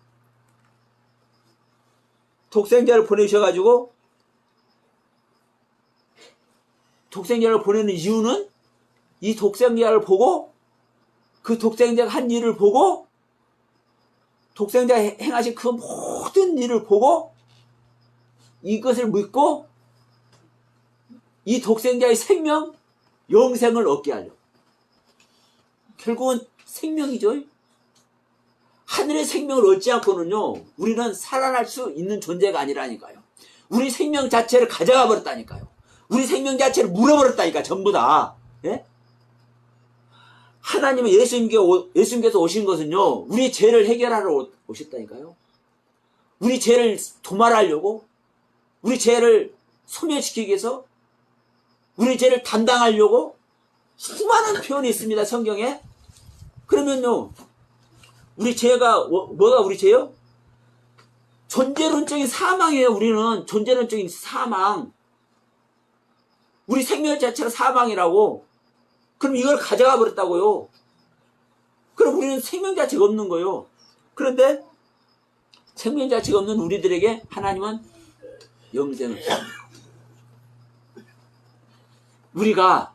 독생자를 보내주셔가지고, 독생자를 보내는 이유는 이 독생자를 보고, 그 독생자가 한 일을 보고, 독생자가 행하신 그 모든 일을 보고, 이것을 믿고 이 독생자의 생명, 영생을 얻게 하려고. 결국은 생명이죠. 하늘의 생명을 얻지 않고는요, 우리는 살아날 수 있는 존재가 아니라니까요. 우리 생명 자체를 가져가 버렸다니까요. 우리 생명 자체를 물어버렸다니까, 전부 다. 예? 하나님은 예수님께서 오신 것은요, 우리 죄를 해결하러 오셨다니까요. 우리 죄를 도말하려고, 우리 죄를 소멸시키기 위해서, 우리 죄를 담당하려고 수많은 표현이 있습니다, 성경에. 그러면요, 우리 죄가 뭐가 우리 죄요? 존재론적인 사망이에요. 우리는 존재론적인 사망. 우리 생명 자체가 사망이라고. 그럼 이걸 가져가 버렸다고요. 그럼 우리는 생명 자체가 없는 거예요. 그런데 생명 자체가 없는 우리들에게 하나님은 영생을 줍니다. 우리가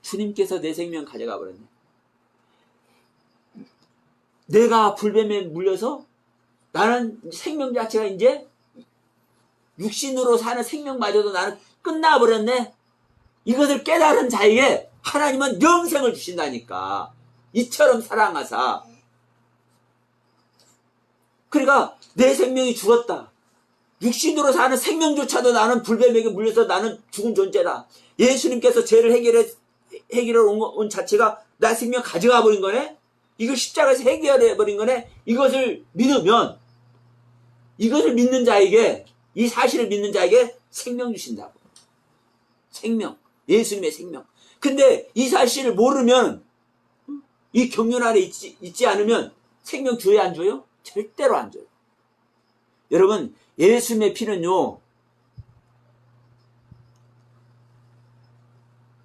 주님께서 내 생명 가져가 버렸네. 내가 불뱀에 물려서 나는 생명 자체가 이제 육신으로 사는 생명마저도 나는 끝나버렸네. 이것을 깨달은 자에게 하나님은 영생을 주신다니까. 이처럼 사랑하사. 그러니까 내 생명이 죽었다. 육신으로 사는 생명조차도 나는 불뱀에게 물려서 나는 죽은 존재다. 예수님께서 죄를 해결하러 온 자체가 나 생명 가져가 버린 거네. 이걸 십자가에서 해결해 버린 거네. 이것을 믿으면, 이것을 믿는 자에게, 이 사실을 믿는 자에게 생명 주신다고. 생명. 예수님의 생명. 근데 이 사실을 모르면, 이 경륜 안에 있지 않으면 생명 줘야 안 줘요? 절대로 안 줘요. 여러분, 예수님의 피는요,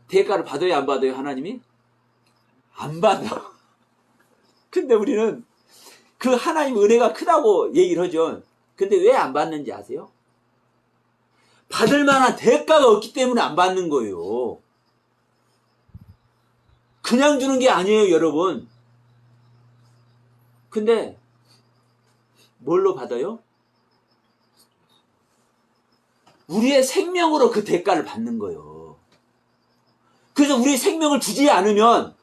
대가를 받아요, 안 받아요, 하나님이? 안 받아. 근데 우리는 그 하나님 은혜가 크다고 얘기를 하죠. 근데 왜 안 받는지 아세요? 받을 만한 대가가 없기 때문에 안 받는 거예요. 그냥 주는 게 아니에요, 여러분. 근데 뭘로 받아요? 우리의 생명으로 그 대가를 받는 거예요. 그래서 우리의 생명을 주지 않으면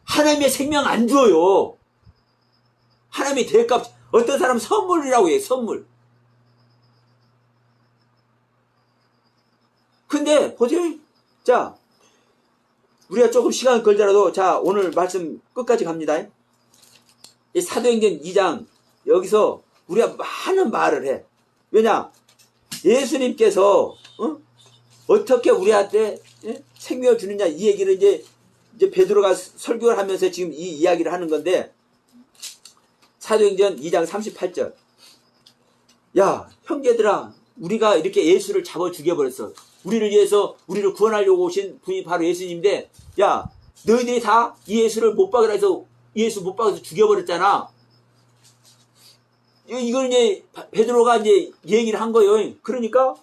하나님의 생명 안 줘요. 하나님의 대가, 어떤 사람은 선물이라고 해요, 선물. 근데 보세요. 자, 우리가 조금 시간 걸더라도, 자, 오늘 말씀 끝까지 갑니다. 이 사도행전 2장, 여기서 우리가 많은 말을 해. 왜냐? 예수님께서 어떻게 우리한테 생명을 주느냐, 이 얘기를 이제 베드로가 설교를 하면서 지금 이 이야기를 하는 건데, 사도행전 2장 38절. 야, 형제들아, 우리가 이렇게 예수를 잡아 죽여버렸어. 우리를 위해서 우리를 구원하려고 오신 분이 바로 예수님인데, 야, 너희들이 다 이 예수를 못 박으라 해서 예수 못 박아서 죽여버렸잖아. 이걸 이제 베드로가 이제 얘기를 한 거예요. 그러니까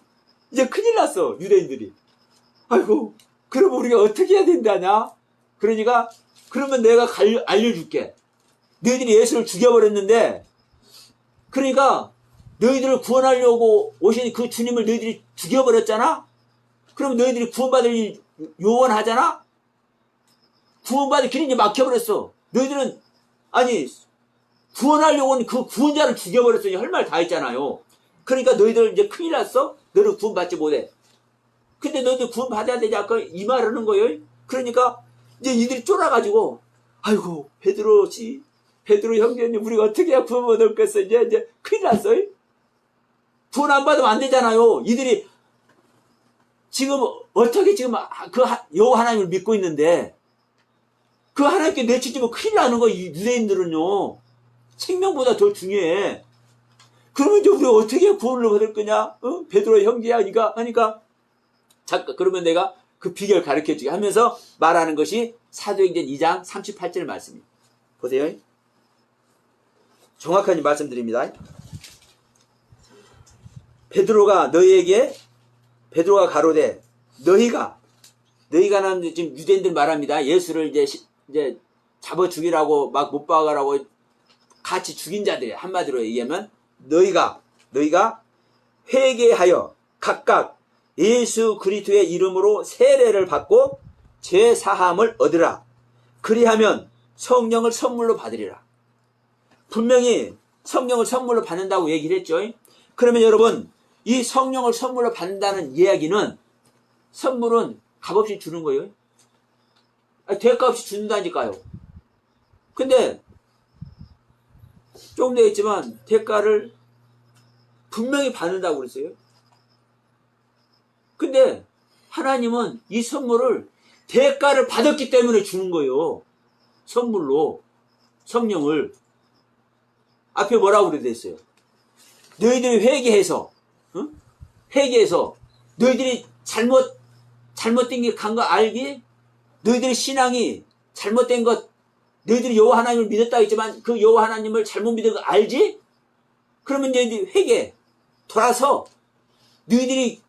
이제 큰일 났어, 유대인들이. 아이고, 그럼 우리가 어떻게 해야 된다냐? 그러니까, 그러면 내가 알려줄게. 너희들이 예수를 죽여버렸는데, 그러니까 너희들을 구원하려고 오신 그 주님을 너희들이 죽여버렸잖아? 그럼 너희들이 구원받을 일 요원하잖아? 구원받을 길이 이제 막혀버렸어. 너희들은, 아니, 구원하려고 온 그 구원자를 죽여버렸으니 할 말 다 했잖아요. 그러니까 너희들 이제 큰일 났어? 너를 구원받지 못해. 근데 너희들 구원받아야 되지 않을까? 이 말 하는 거예요. 그러니까 이제 이들이 쫄아가지고, 아이고, 베드로 형제님, 우리가 어떻게 해야 구원 못 얻겠어? 이제 큰일 났어. 구원 안 받으면 안 되잖아요. 이들이 지금 어떻게 지금 그 여호와 하나님을 믿고 있는데, 그 하나님께 내치지면 큰일 나는 거야. 이 유대인들은요. 생명보다 더 중요해. 그러면 이제 우리가 어떻게 구원을 받을 거냐? 베드로 형제야, 하니까, 잠깐, 그러면 내가 그 비결 가르쳐 주게 하면서 말하는 것이 사도행전 2장 38절 말씀입니다. 보세요. 정확하게 말씀드립니다. 베드로가 가로되, 너희가는 지금 유대인들 말합니다. 예수를 이제 잡아 죽이라고 막 못 박으라고 같이 죽인 자들이, 한마디로 얘기하면 너희가 회개하여 각각 예수 그리스도의 이름으로 세례를 받고 죄 사함을 얻으라. 그리하면 성령을 선물로 받으리라. 분명히 성령을 선물로 받는다고 얘기를 했죠. 그러면 여러분, 이 성령을 선물로 받는다는 이야기는, 선물은 값없이 주는 거예요. 대가 없이 준다니까요. 근데 조금 전에 했지만 대가를 분명히 받는다고 그랬어요. 근데 하나님은 이 선물을 대가를 받았기 때문에 주는 거예요. 선물로 성령을. 앞에 뭐라고 그랬어요? 너희들이 회개해서 너희들이 잘못된 길 간 거 알기? 너희들의 신앙이 잘못된 것, 너희들이 여호와 하나님을 믿었다 했지만 그 여호와 하나님을 잘못 믿은 거 알지? 그러면 이제 회개, 돌아서 너희들이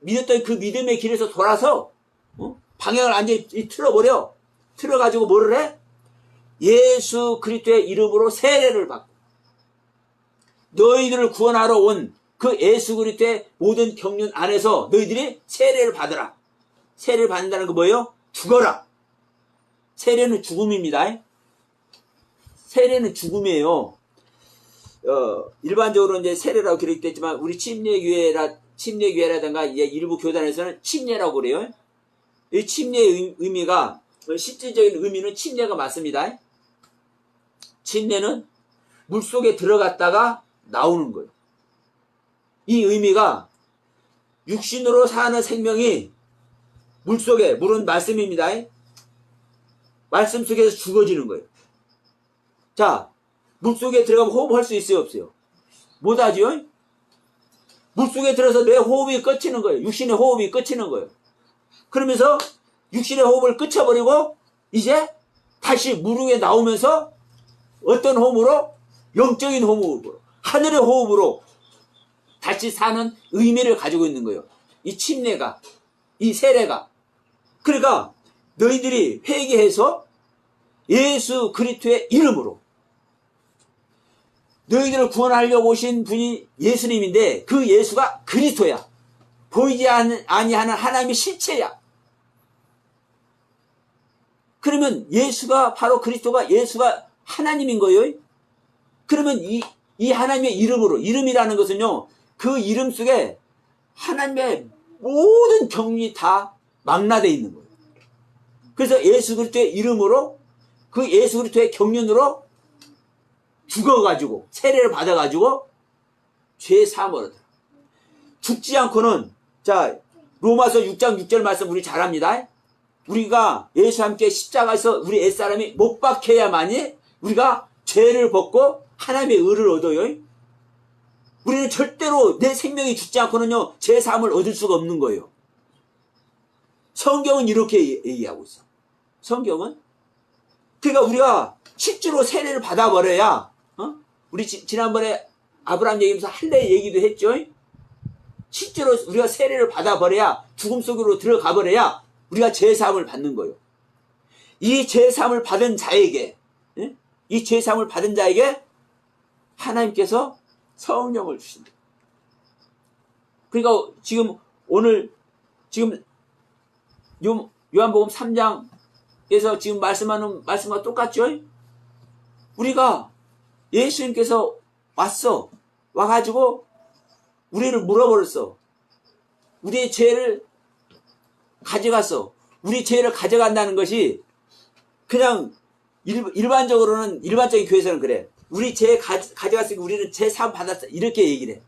믿었던 그 믿음의 길에서 돌아서 방향을 완전히 틀어버려. 틀어가지고 뭐를 해? 예수 그리스도의 이름으로 세례를 받고, 너희들을 구원하러 온 그 예수 그리스도의 모든 경륜 안에서 너희들이 세례를 받으라. 세례를 받는다는 거 뭐예요? 죽어라. 세례는 죽음입니다. 세례는 죽음이에요. 일반적으로 이제 세례라고 기록됐지만 우리 침례교회라든가 일부 교단에서는 침례라고 그래요. 이 침례의 의미가, 실질적인 의미는 침례가 맞습니다. 침례는 물속에 들어갔다가 나오는 거예요. 이 의미가 육신으로 사는 생명이 물은 말씀입니다. 말씀 속에서 죽어지는 거예요. 자, 물속에 들어가면 호흡할 수 있어요, 없어요? 못하지요? 물속에 들어서 내 호흡이 끝이는 거예요. 육신의 호흡이 끝이는 거예요. 그러면서 육신의 호흡을 끝쳐버리고 이제 다시 물 위에 나오면서 어떤 호흡으로? 영적인 호흡으로, 하늘의 호흡으로 다시 사는 의미를 가지고 있는 거예요. 이 침례가, 이 세례가. 그러니까 너희들이 회개해서 예수 그리스도의 이름으로, 너희들을 구원하려고 오신 분이 예수님인데 그 예수가 그리스도야. 보이지 아니하는 하나님의 실체야. 그러면 예수가 바로 그리스도가, 예수가 하나님인 거예요. 그러면 이 하나님의 이름으로, 이름이라는 것은요, 그 이름 속에 하나님의 모든 경륜이 다 망라되어 있는 거예요. 그래서 예수 그리스도의 이름으로, 그 예수 그리스도의 경륜으로 죽어가지고, 세례를 받아가지고 죄 사함을 얻어라. 죽지 않고는, 자, 로마서 6장 6절 말씀 우리 잘 압니다. 우리가 예수와 함께 십자가에서 우리 옛사람이 못 박혀야만이 우리가 죄를 벗고 하나님의 의를 얻어요. 우리는 절대로 내 생명이 죽지 않고는요 제 삶을 얻을 수가 없는 거예요. 성경은 이렇게 얘기하고 있어. 성경은 그러니까 우리가 실제로 세례를 받아버려야 우리 지난번에 아브라함 얘기하면서 할례 얘기도 했죠. 실제로 우리가 세례를 받아버려야 죽음 속으로 들어가 버려야 우리가 제사함을 받는 거예요. 이 제사함을 받은 자에게 이 제사함을 받은 자에게 하나님께서 성령을 주신다. 그러니까 지금 오늘 지금 요한복음 3장에서 지금 말씀하는 말씀과 똑같죠? 우리가 예수님께서 와가지고 우리를 물어버렸어. 우리의 죄를 가져갔어. 우리 죄를 가져간다는 것이 그냥 일반적인 교회에서는 그래. 우리 죄 가져갔으니까 우리는 죄 사함 받았어. 이렇게 얘기를 해.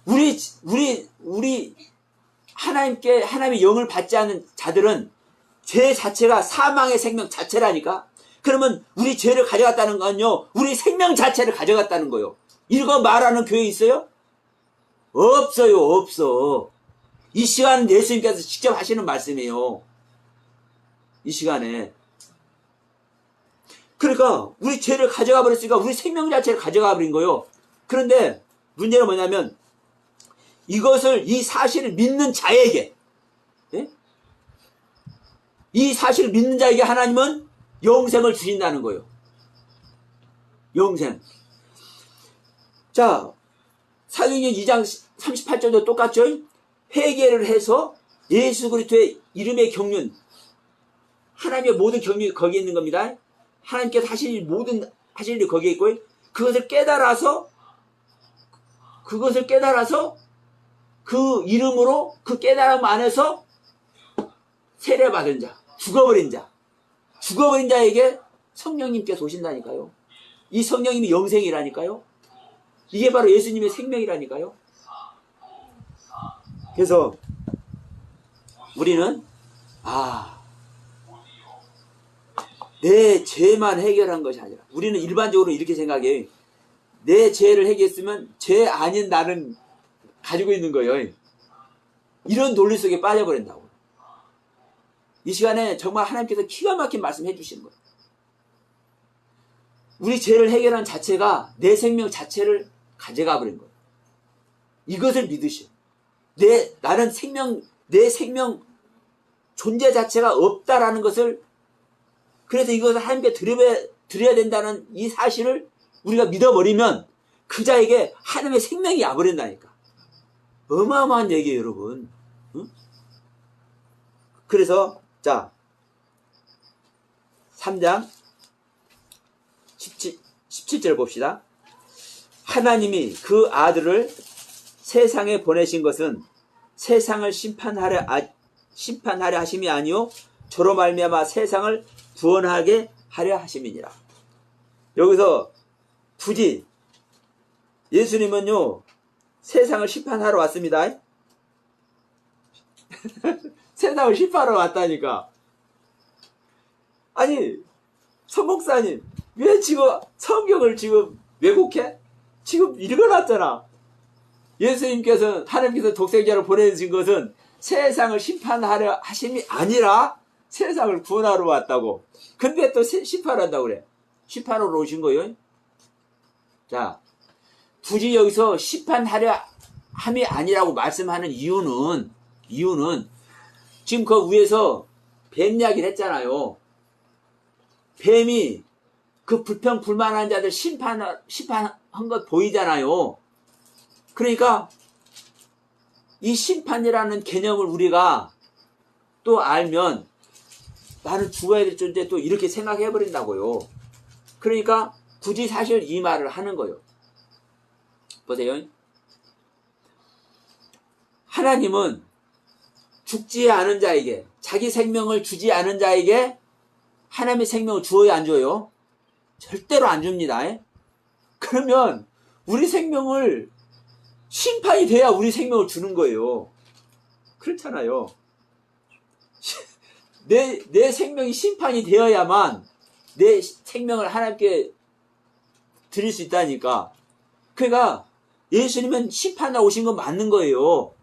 우리 하나님의 영을 받지 않는 자들은 죄 자체가 사망의 생명 자체라니까. 그러면 우리 죄를 가져갔다는 건요, 우리 생명 자체를 가져갔다는 거요. 이거 말하는 교회 있어요? 없어요, 없어. 이 시간은 예수님께서 직접 하시는 말씀이에요. 이 시간에. 그러니까 우리 죄를 가져가 버렸으니까 우리 생명 자체를 가져가 버린 거예요. 그런데 문제는 뭐냐면 이 사실을 믿는 자에게 이 사실을 믿는 자에게 하나님은 영생을 주신다는 거예요. 영생. 자, 사도행전 2장 38절도 똑같죠? 회개를 해서 예수 그리스도의 이름의 경륜, 하나님의 모든 경륜이 거기에 있는 겁니다. 하나님께서 하실 일이 거기에 있고, 그것을 깨달아서 그 이름으로 그 깨달음 안에서 세례받은 자, 죽어버린 자에게 성령님께서 오신다니까요. 이 성령님이 영생이라니까요. 이게 바로 예수님의 생명이라니까요. 그래서 우리는 내 죄만 해결한 것이 아니라 우리는 일반적으로 이렇게 생각해요. 내 죄를 해결했으면 죄 아닌 나는 가지고 있는 거예요. 이런 논리 속에 빠져버린다고. 이 시간에 정말 하나님께서 기가 막힌 말씀 해주시는 거예요. 우리 죄를 해결한 자체가 내 생명 자체를 가져가 버린 거예요. 이것을 믿으시오. 내 생명 존재 자체가 없다라는 것을, 그래서 이것을 하나님께 드려야 된다는 이 사실을 우리가 믿어버리면 그 자에게 하나님의 생명이 와버린다니까. 어마어마한 얘기예요, 여러분. 응? 그래서 자 3장 17절 봅시다. 하나님이 그 아들을 세상에 보내신 것은 세상을 심판하려 하심이 아니요 저로 말미암아 세상을 구원하게 하려 하심이니라. 여기서 굳이 예수님은요 세상을 심판하러 왔습니다. 세상을 심판하러 왔다니까. 아니 서목사님 왜 지금 성경을 지금 왜곡해? 지금 읽어놨잖아. 하나님께서 독생자를 보내신 것은 세상을 심판하려 하심이 아니라 세상을 구원하러 왔다고. 근데 또 심판한다고 그래. 심판하러 오신 거예요. 자, 굳이 여기서 심판하려 함이 아니라고 말씀하는 이유는 지금 그 위에서 뱀 이야기를 했잖아요. 뱀이 그 불평불만한 자들 심판한 것 보이잖아요. 그러니까 이 심판이라는 개념을 우리가 또 알면 나는 죽어야 될 존재 또 이렇게 생각해버린다고요. 그러니까 굳이 사실 이 말을 하는 거예요. 보세요. 하나님은 죽지 않은 자에게, 자기 생명을 주지 않은 자에게 하나님의 생명을 주어요, 안 줘요? 절대로 안 줍니다. 그러면 우리 생명을 심판이 돼야 우리 생명을 주는 거예요. 그렇잖아요. 내 생명이 심판이 되어야만 내 생명을 하나님께 드릴 수 있다니까. 그러니까 예수님은 심판하러 오신 건 맞는 거예요.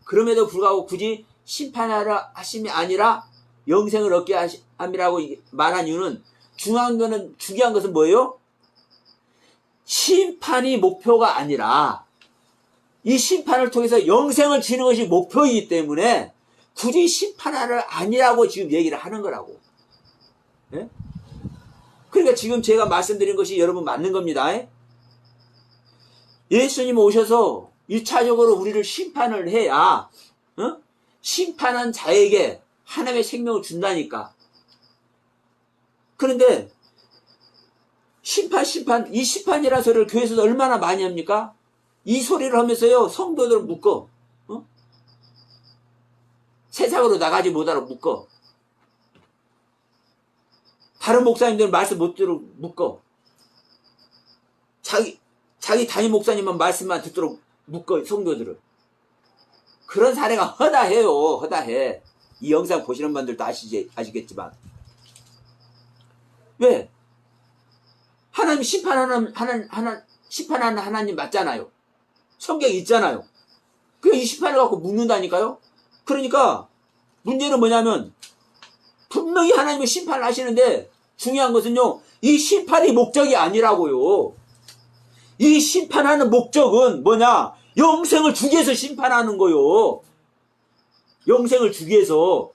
그럼에도 불구하고 굳이 심판하러 하심이 아니라 영생을 얻게 함이라고 말한 이유는 중요한 것은 뭐예요? 심판이 목표가 아니라 이 심판을 통해서 영생을 주는 것이 목표이기 때문에 굳이 심판하러 아니라고 지금 얘기를 하는 거라고. 예? 그러니까 지금 제가 말씀드린 것이 여러분 맞는 겁니다. 예수님 오셔서 1차적으로 우리를 심판을 해야 심판한 자에게 하나님의 생명을 준다니까. 그런데 이 심판이라는 소리를 교회에서도 얼마나 많이 합니까? 이 소리를 하면서요 성도들을 묶어. 세상으로 나가지 못하도록 묶어. 다른 목사님들은 말씀 못 듣도록 묶어. 자기 담임 목사님만 말씀만 듣도록 묶어, 성도들을. 그런 사례가 허다해요. 허다해. 이 영상 보시는 분들도 아시겠지만. 왜? 하나님 심판하는 하나님 맞잖아요. 성경에 있잖아요. 이 심판을 갖고 묶는다니까요. 그러니까 문제는 뭐냐면 분명히 하나님이 심판을 하시는데 중요한 것은요, 이 심판이 목적이 아니라고요. 이 심판하는 목적은 뭐냐? 영생을 주기 위해서 심판하는 거요. 영생을 주기 위해서.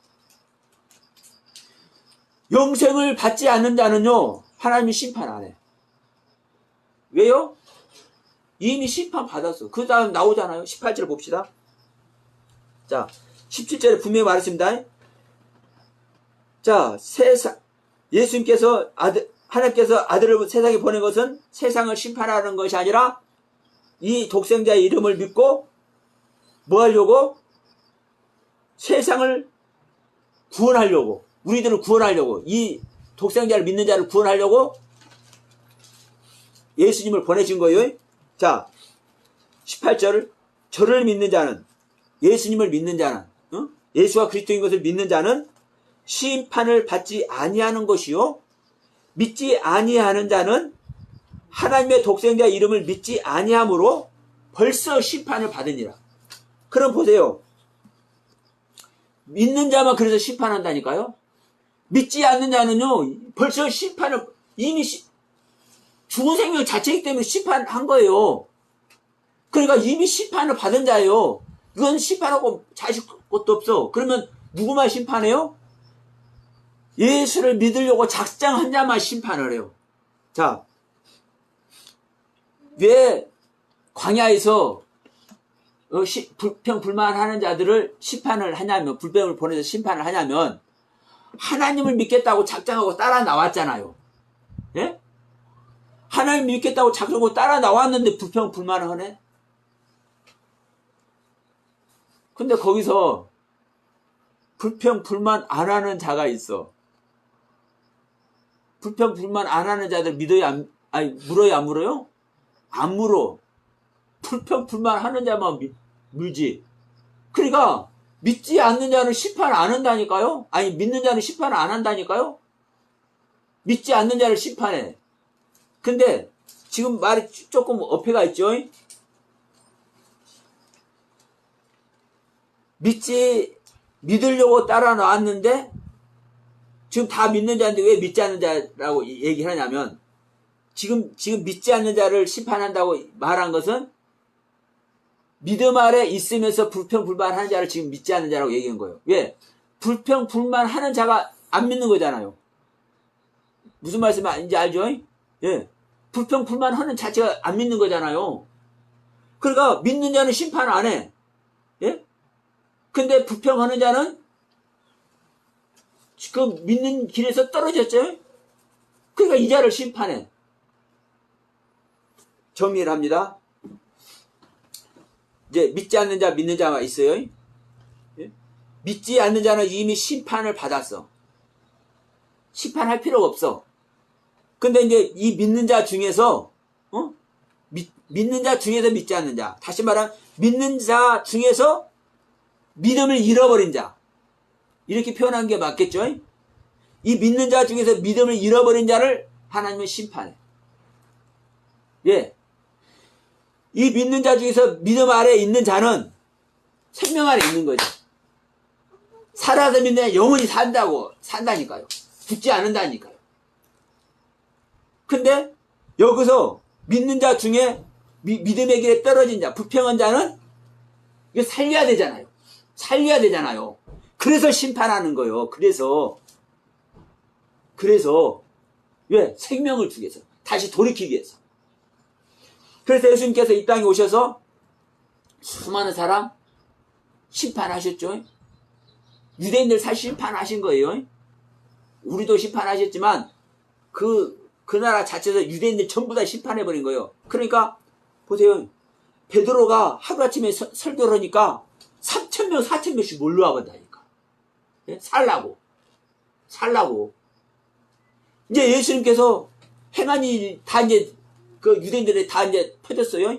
영생을 받지 않는 자는요, 하나님이 심판 안 해. 왜요? 이미 심판 받았어. 그 다음 나오잖아요. 18절 봅시다. 자, 17절에 분명히 말했습니다. 자, 예수님께서 하나님께서 아들을 세상에 보낸 것은 세상을 심판하는 것이 아니라 이 독생자의 이름을 믿고 뭐 하려고? 세상을 구원하려고, 우리들을 구원하려고, 이 독생자를 믿는 자를 구원하려고 예수님을 보내신 거예요. 자, 18절, 저를 믿는 자는, 예수님을 믿는 자는, 예수가 그리스도인 것을 믿는 자는 심판을 받지 아니하는 것이요, 믿지 아니하는 자는 하나님의 독생자 이름을 믿지 아니함으로 벌써 심판을 받으니라. 그럼 보세요. 믿는 자만 그래서 심판한다니까요. 믿지 않는 자는요, 벌써 심판을 이미 죽은 생명 자체이기 때문에 심판한 거예요. 그러니까 이미 심판을 받은 자예요. 이건 심판하고 자식 것도 없어. 그러면 누구만 심판해요? 예수를 믿으려고 작정한 자만 심판을 해요. 자, 왜 광야에서 불평 불만하는 자들을 심판을 하냐면, 불병을 보내서 심판을 하냐면, 하나님을 믿겠다고 작정하고 따라 나왔잖아요. 예? 하나님 믿겠다고 작정하고 따라 나왔는데 불평 불만을 하네? 근데 거기서 불평 불만 안 하는 자가 있어. 불평 불만 안 하는 자들 믿어요? 물어요? 안 물어요? 안 물어. 불평 불만 하는 자만 물지. 그러니까 믿지 않는 자는 심판 안 한다니까요? 아니, 믿는 자는 심판 안 한다니까요? 믿지 않는 자를 심판해. 근데 지금 말이 조금 어폐가 있죠? 믿으려고 따라 나왔는데 지금 다 믿는 자인데 왜 믿지 않는 자라고 얘기를 하냐면, 지금 믿지 않는 자를 심판한다고 말한 것은 믿음 아래 있으면서 불평 불만하는 자를 지금 믿지 않는 자라고 얘기한 거예요. 왜? 불평 불만하는 자가 안 믿는 거잖아요. 무슨 말씀인지 알죠? 예. 불평 불만하는 자체가 안 믿는 거잖아요. 그러니까 믿는 자는 심판 안 해. 예? 근데 불평하는 자는 지금 믿는 길에서 떨어졌죠? 그러니까 이 자를 심판해. 정리를 합니다. 이제 믿지 않는 자, 믿는 자가 있어요. 예? 믿지 않는 자는 이미 심판을 받았어. 심판할 필요가 없어. 근데 이제 이 믿는 자 중에서, 믿는 자 중에서 믿지 않는 자. 다시 말하면, 믿는 자 중에서 믿음을 잃어버린 자. 이렇게 표현한 게 맞겠죠? 이 믿는 자 중에서 믿음을 잃어버린 자를 하나님은 심판해. 예. 이 믿는 자 중에서 믿음 아래에 있는 자는 생명 아래에 있는 거죠. 살아서 믿는 자 영원히 산다니까요. 죽지 않는다니까요. 근데 여기서 믿는 자 중에 믿음의 길에 떨어진 자, 불평한 자는 이거 살려야 되잖아요. 살려야 되잖아요. 그래서 심판하는 거예요. 그래서 왜? 생명을 주기 위해서. 다시 돌이키기 위해서. 그래서 예수님께서 이 땅에 오셔서 수많은 사람 심판하셨죠. 유대인들 사실 심판하신 거예요. 우리도 심판하셨지만 그 나라 자체에서 유대인들 전부 다 심판해버린 거예요. 그러니까 보세요. 베드로가 하루아침에 설교를 하니까 3,000명 4,000명씩 몰려와 본다니까. 살라고. 이제 예수님께서 행한 일 다 이제 그 유대인들이 다 이제 퍼졌어요.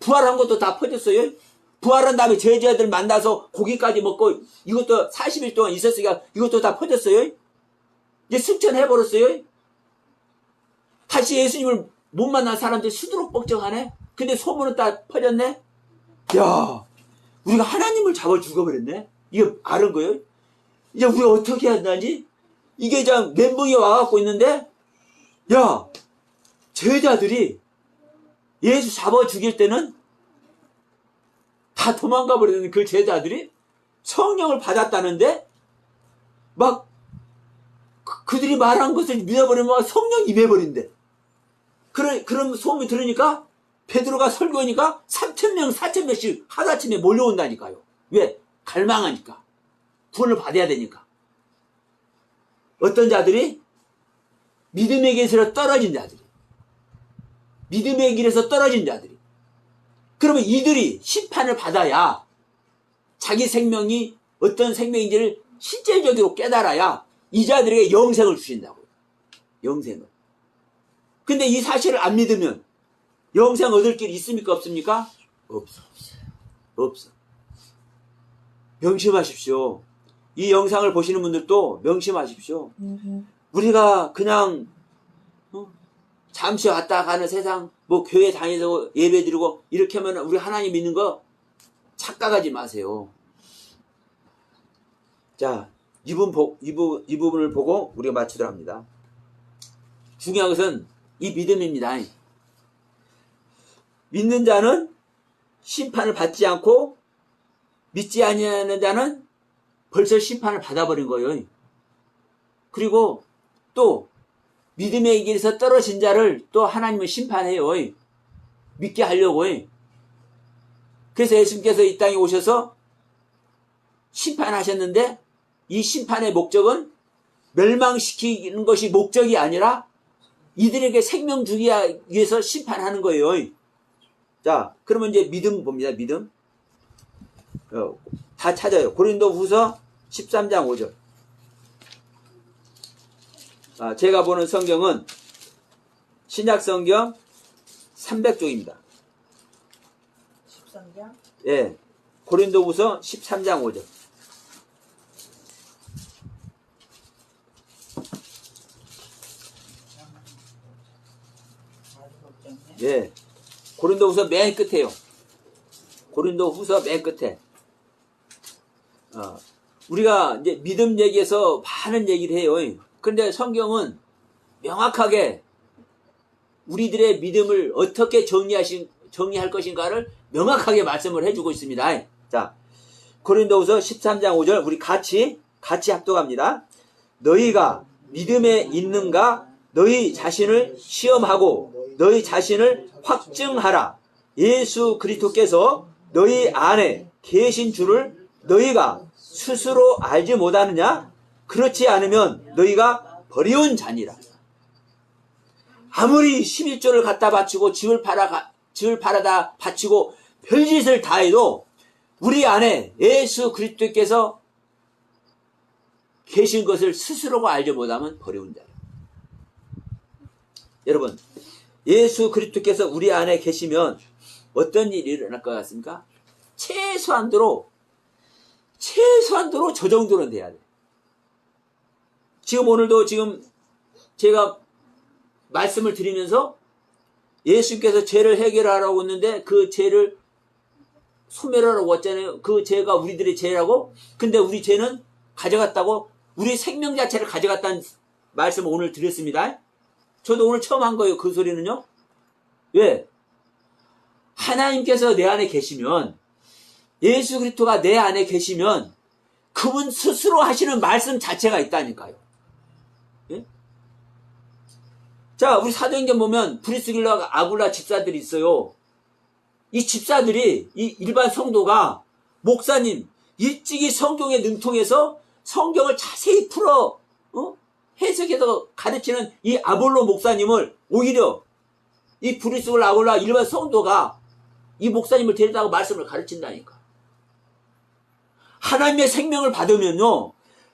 부활한 것도 다 퍼졌어요. 부활한 다음에 제자들 만나서 고기까지 먹고 이것도 40일 동안 있었으니까 이것도 다 퍼졌어요. 이제 승천해버렸어요. 다시 예수님을 못 만난 사람들이 수두룩 뻑적하네. 근데 소문은 다 퍼졌네. 야, 우리가 하나님을 잡아 죽어버렸네. 이거 아는 거예요. 이제 우리가 어떻게 해야 되지? 이게 그냥 멘붕이 와갖고 있는데, 야, 제자들이 예수 잡아 죽일 때는 다 도망가 버리는 그 제자들이 성령을 받았다는데 막 그들이 말한 것을 믿어버리면 성령이 임해버린대. 그런 소문이 들으니까 베드로가 설교하니까 3,000명 4,000명씩 하루아침에 몰려온다니까요. 왜? 갈망하니까. 구원을 받아야 되니까. 어떤 자들이? 믿음의 길에서 떨어진 자들이. 믿음의 길에서 떨어진 자들이. 그러면 이들이 심판을 받아야 자기 생명이 어떤 생명인지를 실질적으로 깨달아야 이 자들에게 영생을 주신다고요. 영생을. 근데 이 사실을 안 믿으면 영생 얻을 길이 있습니까? 없습니까? 없어. 명심하십시오. 이 영상을 보시는 분들도 명심하십시오. 우리가 그냥 잠시 왔다 가는 세상, 뭐 교회 다니고 예배 드리고 이렇게 하면 우리 하나님 믿는 거 착각하지 마세요. 자, 이 부분을 보고 우리가 마치도록 합니다. 중요한 것은 이 믿음입니다. 믿는 자는 심판을 받지 않고 믿지 아니하는 자는 벌써 심판을 받아버린 거예요. 그리고 또 믿음의 길에서 떨어진 자를 또 하나님은 심판해요. 믿게 하려고. 그래서 예수님께서 이 땅에 오셔서 심판하셨는데 이 심판의 목적은 멸망시키는 것이 목적이 아니라 이들에게 생명 주기 위해서 심판하는 거예요. 자, 그러면 이제 믿음 봅니다. 믿음. 다 찾아요. 고린도후서 13장 5절. 제가 보는 성경은 신약 성경 300쪽입니다. 13장? 예. 고린도후서 13장 5절. 예. 고린도후서 맨 끝에요. 고린도후서 맨 끝에. 우리가 이제 믿음 얘기에서 많은 얘기를 해요. 그런데 성경은 명확하게 우리들의 믿음을 어떻게 정리할 것인가를 명확하게 말씀을 해주고 있습니다. 자, 고린도후서 13장 5절 우리 같이 합독합니다. 너희가 믿음에 있는가? 너희 자신을 시험하고 너희 자신을 확증하라. 예수 그리스도께서 너희 안에 계신 줄을 너희가 스스로 알지 못하느냐? 그렇지 않으면 너희가 버리운 자니라. 아무리 11조를 갖다 바치고 집을 팔아다 바치고 별짓을 다 해도 우리 안에 예수 그리스도께서 계신 것을 스스로가 알지 못하면 버리운 자예요. 여러분, 예수 그리스도께서 우리 안에 계시면 어떤 일이 일어날 것 같습니까? 최소한도로 최소한도로 저 정도는 돼야 돼. 지금 오늘도 지금 제가 말씀을 드리면서 예수님께서 죄를 해결하라고 했는데 그 죄를 소멸하라고 했잖아요. 그 죄가 우리들의 죄라고. 근데 우리 죄는 가져갔다고, 우리 생명 자체를 가져갔다는 말씀을 오늘 드렸습니다. 저도 오늘 처음 한 거예요. 그 소리는요. 왜? 하나님께서 내 안에 계시면, 예수 그리스도가 내 안에 계시면 그분 스스로 하시는 말씀 자체가 있다니까요. 예? 자, 우리 사도행전 보면 브리스길라 아굴라 집사들이 있어요. 이 집사들이, 이 일반 성도가 목사님 일찍이 성경에 능통해서 성경을 자세히 풀어 해석해서 가르치는 이 아볼로 목사님을 오히려 이 브리스길라 아굴라 일반 성도가 이 목사님을 데려다가 말씀을 가르친다니까. 하나님의 생명을 받으면요,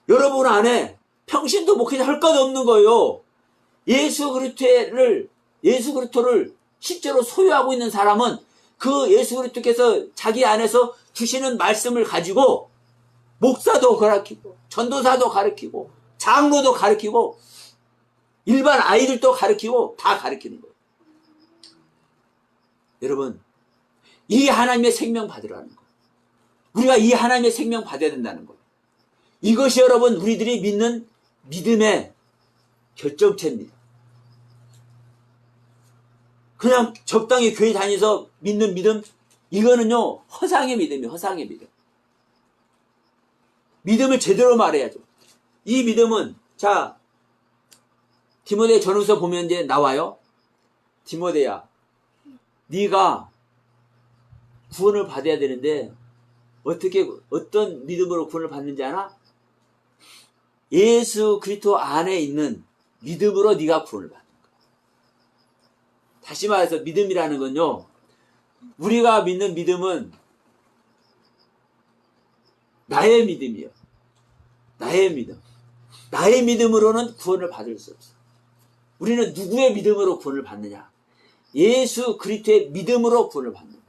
여러분 안에 평신도 목회자 할 것 없는 거예요. 예수 그리스도를 실제로 소유하고 있는 사람은 그 예수 그리스도께서 자기 안에서 주시는 말씀을 가지고 목사도 가르치고 전도사도 가르치고 장로도 가르치고 일반 아이들도 가르치고 다 가르치는 거예요. 여러분, 이 하나님의 생명 받으라는 거예요. 우리가 이 하나님의 생명 받아야 된다는 거예요. 이것이 여러분 우리들이 믿는 믿음의 결정체입니다. 그냥 적당히 교회 다니면서 믿는 믿음, 이거는요 허상의 믿음이에요. 허상의 믿음. 믿음을 제대로 말해야죠. 이 믿음은, 자, 디모데 전후서 보면 이제 나와요. 디모데야, 네가 구원을 받아야 되는데 어떤 믿음으로 구원을 받는지 아나? 예수 그리스도 안에 있는 믿음으로 네가 구원을 받는 거야. 다시 말해서 믿음이라는 건요, 우리가 믿는 믿음은 나의 믿음이요. 나의 믿음. 나의 믿음으로는 구원을 받을 수 없어. 우리는 누구의 믿음으로 구원을 받느냐? 예수 그리스도의 믿음으로 구원을 받는 거야.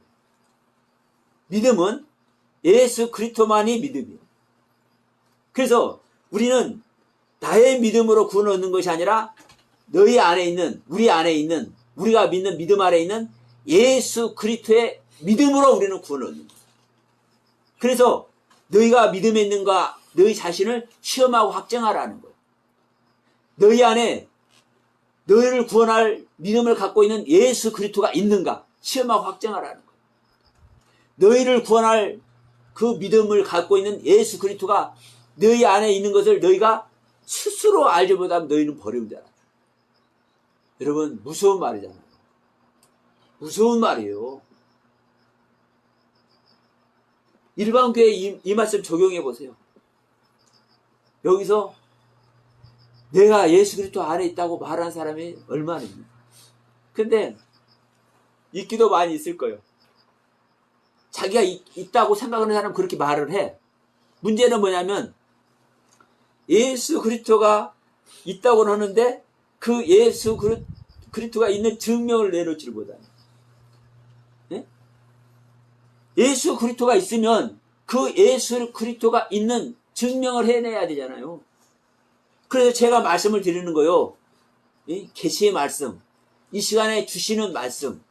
믿음은 예수 그리스도만이 믿음이에요. 그래서 우리는 나의 믿음으로 구원을 얻는 것이 아니라 너희 안에 있는, 우리 안에 있는, 우리가 믿는 믿음 안에 있는 예수 그리스도의 믿음으로 우리는 구원을 얻는 거예요. 그래서 너희가 믿음에 있는가 너희 자신을 시험하고 확정하라는 거예요. 너희 안에 너희를 구원할 믿음을 갖고 있는 예수 그리스도가 있는가 시험하고 확정하라는 거예요. 너희를 구원할 그 믿음을 갖고 있는 예수 그리스도가 너희 안에 있는 것을 너희가 스스로 알지 못하면 너희는 버리면 되라. 여러분, 무서운 말이잖아요. 무서운 말이에요. 일반 교회 이 말씀 적용해 보세요. 여기서 내가 예수 그리스도 안에 있다고 말하는 사람이 얼마나 있나. 근데 있기도 많이 있을 거예요. 자기가 있다고 생각하는 사람은 그렇게 말을 해. 문제는 뭐냐면 예수 그리스도가 있다고는 하는데 그 예수 그리스도가 있는 증명을 내놓지를 못하네. 네? 예수 그리스도가 있으면 그 예수 그리스도가 있는 증명을 해내야 되잖아요. 그래서 제가 말씀을 드리는 거요. 계시의 말씀, 이 시간에 주시는 말씀,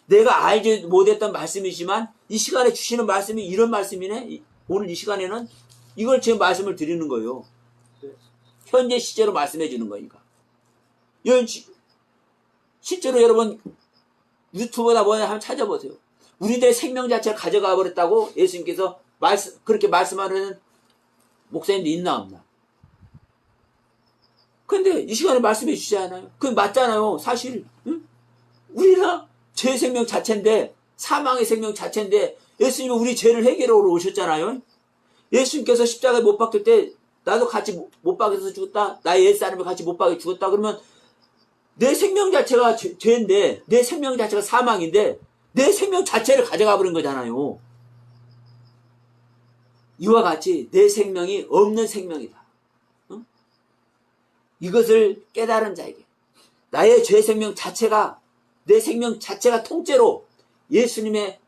내가 알지 못했던 말씀이지만 이 시간에 주시는 말씀이 이런 말씀이네. 오늘 이 시간에는 이걸 지금 말씀을 드리는 거예요. 현재 시제로 말씀해 주는 거니까. 실제로 여러분 유튜브다 보면 한번 찾아보세요. 우리들의 생명 자체를 가져가 버렸다고 예수님께서 그렇게 말씀하는 목사님도 있나 없나? 근데 이 시간에 말씀해 주지 않아요? 그건 맞잖아요. 사실 응? 우리가 죄 생명 자체인데, 사망의 생명 자체인데 예수님은 우리 죄를 해결하러 오셨잖아요. 예수님께서 십자가에 못 박힐 때 나도 같이 못 박혀서 죽었다, 나의 옛사람이 같이 못 박혀 죽었다 그러면 내 생명 자체가 죄인데, 내 생명 자체가 사망인데 내 생명 자체를 가져가 버린 거잖아요. 이와 같이 내 생명이 없는 생명이다. 응? 이것을 깨달은 자에게 나의 죄 생명 자체가, 내 생명 자체가 통째로 예수님의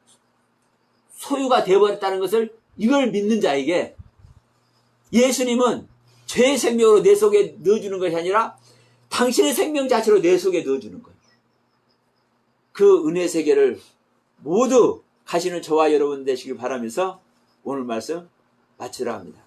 소유가 되어버렸다는 것을, 이걸 믿는 자에게 예수님은 죄의 생명으로 내 속에 넣어주는 것이 아니라 당신의 생명 자체로 내 속에 넣어주는 거예요. 그 은혜 세계를 모두 가시는 저와 여러분 되시길 바라면서 오늘 말씀 마치려 합니다.